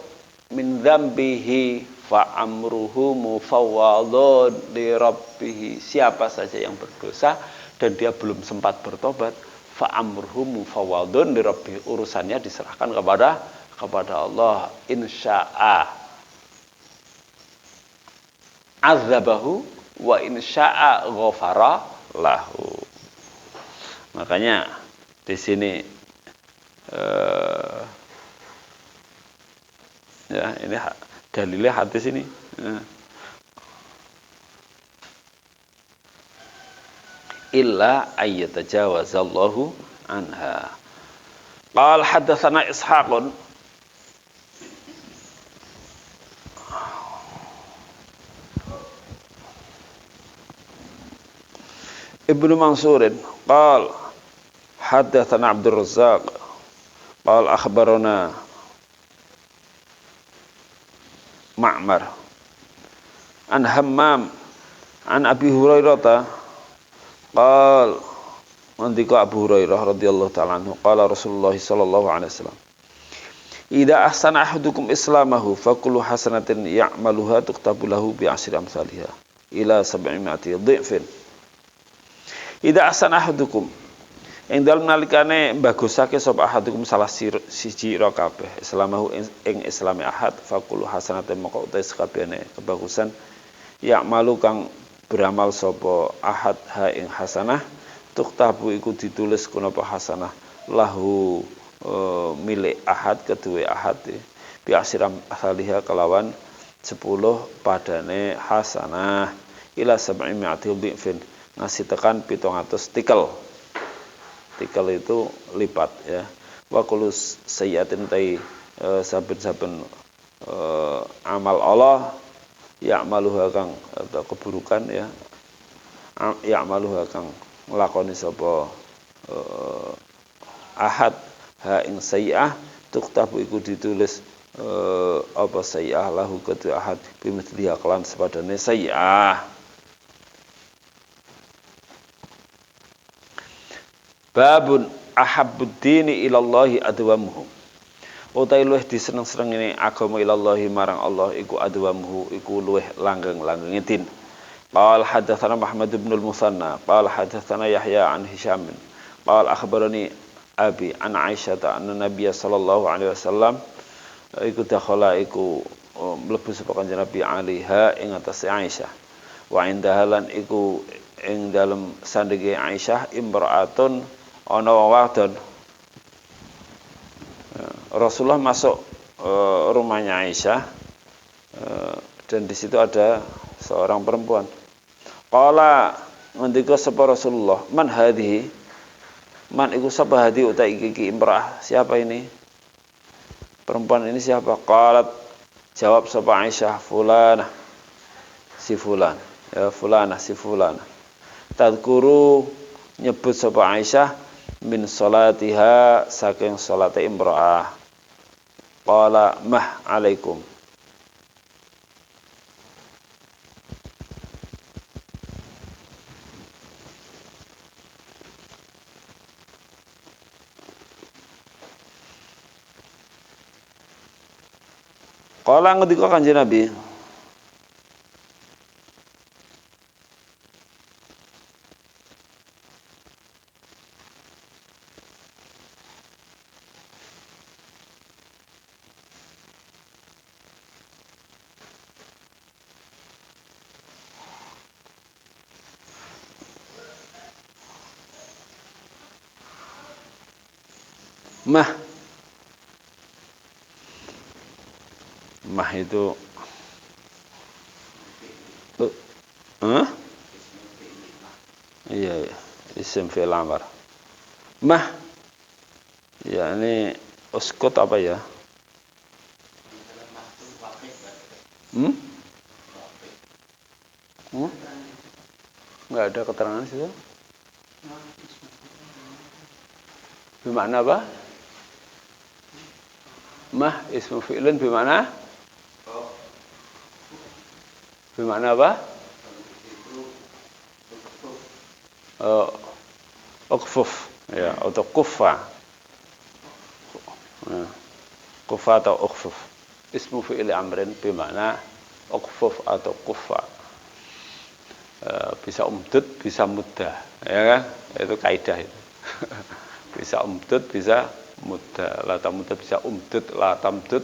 min dzambihi fa amruhu mufawwadun li rabbih. Siapa saja yang berdosa dan dia belum sempat bertobat, fa amruhu mufawwadun li rabbih, urusannya diserahkan kepada Allah. Insya'a azabahu wa insya'a ghafara lahu. Makanya di sini ya ini dalilnya hadis ini. Illa ayyatajawazallahu anha. Qala hadatsana Ishaqun Ibnu Mansurin qala hadatsana Abdul Razzaq qala akhbarana Ma'mar an Hammam an Abi Hurairah qala mandika Abu Hurairah radhiyallahu ta'ala anhu qala Rasulullah sallallahu alaihi wasallam idza ahsana ahadukum islamahu fakullu hasanatin ya'maluha tuktabu lahu bi 'ashri amsalha ila 700 dhifin. Idza ahsana ahadukum ing dalem nalikane bagusake sapa ahadukum salah siji ira kabeh islamahu ing islami ahad faqulu hasanatin moko uta sakabehane kebagusan ya malu kang beramal sapa ahad ha ing hasanah tuktabu iku ditulis kunapa hasanah lahu milik ahad kedue ahad bi asiram asaliha kelawan 10 padane hasanah ila 700 dhifin ngasih tekan 700 tikel itu lipat ya. Wa kullu sayyi'atin tai saben-saben amal Allah ya'maluha kang atau keburukan ya. Ya'maluha kang nglakoni sapa ahad ha ing sayyi'ah tuktabu iku ditulis apa sayyi'ah lahu kedue ahad bimithliha kelan sepadane sayyi'ah. Babun ahabbud dini ilallahi adwamuhu utai luweh diseneng-senengane agama ilallahi marang Allah iku adwamuhu iku luweh langgeng-langgenge din. Qala hadatsana Muhammad bin al-Musanna qala hadatsana Yahya an Hisham qala akhbarani abi an Aisyah anna Nabiy sallallahu alaihi wasallam iku dakhala iku mlebu sapa Kanjeng Nabi alaiha ing atase Aisyah wa indahalan iku ing dalem sandinge Aisyah imraatun ana wadon. Rasulullah masuk rumahnya Aisyah dan di situ ada seorang perempuan. Qala ngendika sapa Rasulullah, "Man hadhihi?" Man iku sapa hadhi uta iki imrah? Siapa ini? Perempuan ini siapa? Qalat jawab sapa Aisyah, "Fulanah." Si fulan. Ya fulanah si fulanah. Tadkuru nyebut sapa Aisyah min salatiha saking salate imra'ah. Qala mah alaikum. Qala ngendika Kanjeng Nabi, mah itu iya isim fi'il amr. Mah ya ini uskut apa ya? Enggak ada keterangan situ. Bimana apa? Mah ismu fi'lun bimana? Bimana apa? Uqfuf ya atau kufa. Kufa atau uqfuf. Ismu fi'il amrin bimana uqfuf atau kufa. Bisa umdud, bisa muddah, ya kan? Itu kaidah itu. Bisa umdud, bisa muddah. La tamudud bisa umdud, la tamdud.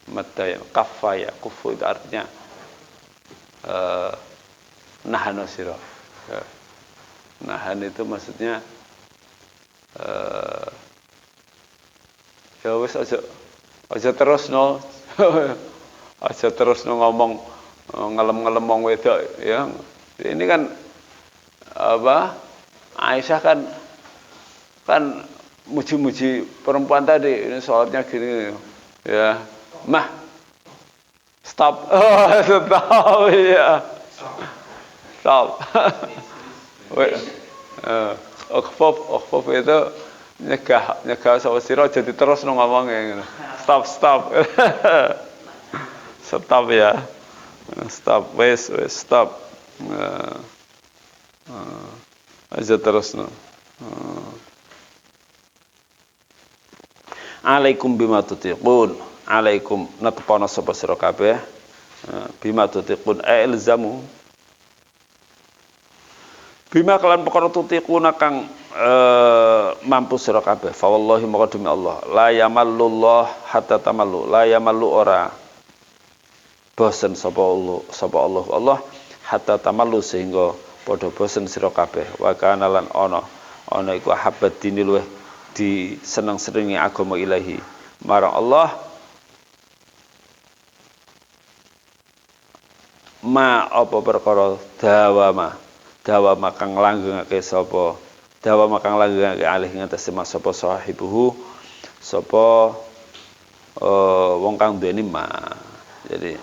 Muddah ya kaffa ya kufu itu artinya nahan sira. Nahan itu maksudnya ya wis aja terus no. Aja terus no ngomong ngelem-ngelem wong wedok ya. Ini kan apa? Aisyah kan muji-muji perempuan tadi. Ini sholatnya gini ya. Mah stop. Oh, stop ya. Stop. Ukhfuf itu nyegah sama sira jadi terus no ngomongnya. Stop. Stop ya. Stop, wes stop. Aja terus no. Alaikum bima tutiqun. Alaikum natpana sapa sira kabeh. Bima tutiqun ilzamu. Bima kelan perkara tutiquna kang mampu sira kabeh. Fa wallahi maka demi Allah, la yamallullah hatta tamallu. La yamallu ora bosen sapa Allah hatta tamallu sehingga padha bosen sira kabeh. Wa kana lan ana iku habbad dini luweh diseneng-senengi agama ilahi marang Allah ma apa perkara dawama kang langgengake sapa alih ngatasi mas sapa sahibuhu sapa wong kang duweni ma. Jadi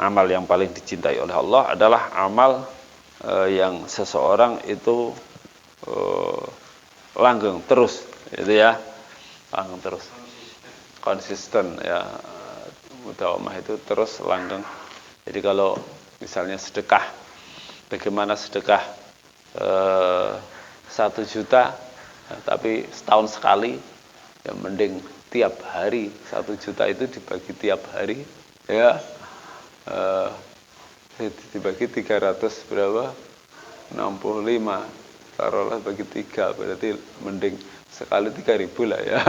amal yang paling dicintai oleh Allah adalah amal yang seseorang itu langgeng terus, gitu ya, langgeng terus, konsisten ya, mudawamah itu terus langgeng. Jadi kalau misalnya sedekah, bagaimana sedekah 1 juta, tapi setahun sekali, ya mending tiap hari 1 juta itu dibagi tiap hari, ya dibagi 300 berapa? 65, taruhlah bagi 3, berarti mending sekali 3.000 lah ya.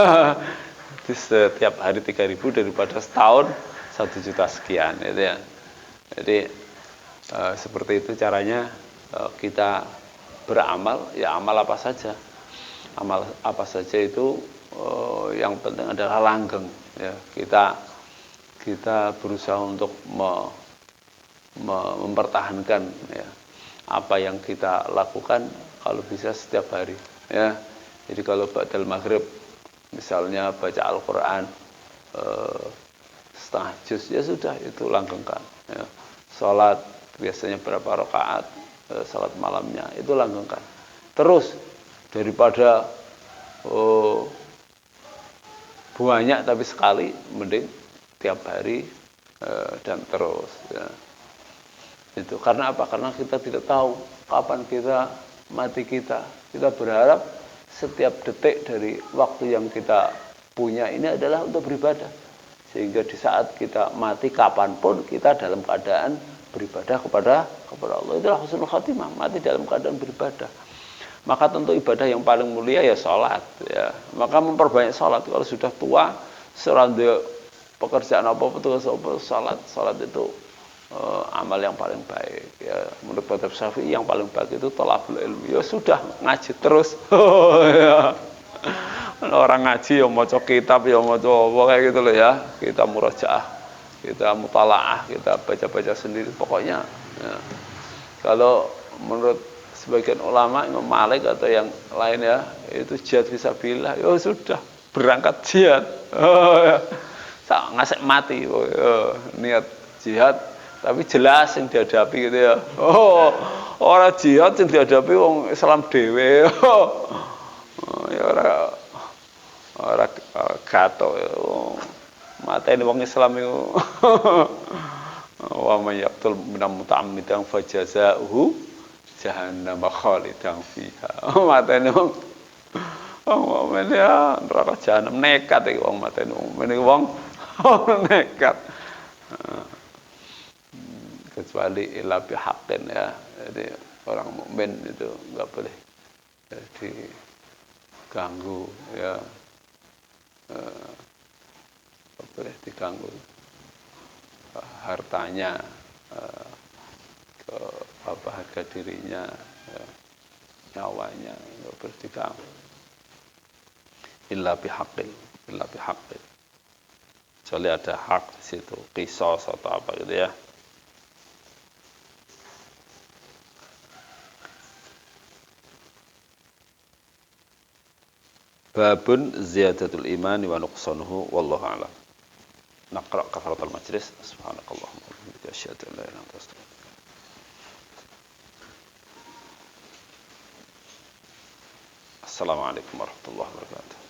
Jadi setiap hari 3.000 daripada setahun 1 juta sekian, gitu ya. Jadi seperti itu caranya kita beramal, ya amal apa saja. Amal apa saja itu yang penting adalah langgeng, ya. Kita berusaha untuk mempertahankan, ya, apa yang kita lakukan kalau bisa setiap hari, ya. Jadi kalau ba'dal maghrib misalnya baca Al-Qur'an setengah juz, ya sudah, itu langgengkan, ya. Salat biasanya berapa rakaat, salat malamnya itu langgengkan terus, daripada banyak tapi sekali, mending tiap hari dan terus, ya. Itu karena apa? Karena kita tidak tahu kapan mati kita. Kita berharap setiap detik dari waktu yang kita punya ini adalah untuk beribadah, sehingga di saat kita mati kapanpun kita dalam keadaan beribadah kepada Allah. Itulah husnul khatimah, mati dalam keadaan beribadah. Maka tentu ibadah yang paling mulia ya sholat, ya. Maka memperbanyak sholat. Kalau sudah tua, seranda pekerjaan apa-apa tugas apa, sholat itu amal yang paling baik, ya. Menurut Madzhab Syafi'i yang paling baik itu thalabul ilmi. Ya sudah, ngaji terus. Ya. Orang ngaji yang maca kitab, yang maca apa kayak gitu loh, ya. Kita murajaah, kita mutalaah, kita baca-baca sendiri pokoknya, ya. Kalau menurut sebagian ulama, Imam Malik atau yang lain, ya, itu jihad fisabilillah. Ya sudah, berangkat jihad. Ya. Ngasih mati, ya. Niat jihad tapi jelas yang dihadapi, gitu ya. Orang jihad yang dihadapi wong Islam dhewe. Ya ora gato, ya. Mateni wong Islam iku. Wa may yaqtul minam muta'ammidan fajazaohu jahannam khalidan fiha. Mateni wong ya neraka jahanam, nekat iki wong mateni wong. Meniki wong nekat. Kecuali ila bihaqqin, ya. Jadi orang mukmin itu enggak boleh diganggu, ya. Enggak boleh diganggu hartanya, harga dirinya, ya, nyawanya enggak boleh diganggu. Illa bihaqqin. Kecuali ada hak di situ, qisas atau apa gitu, ya. Babun ziyadatul imani wa nuqsanuhu wallahu a'lam. Naqra kafaratul majlis. Subhanakallahumma wa bihamdika asyhadu an la ilaha illa anta astaghfiruka. Assalamualaikum warahmatullahi wabarakatuh.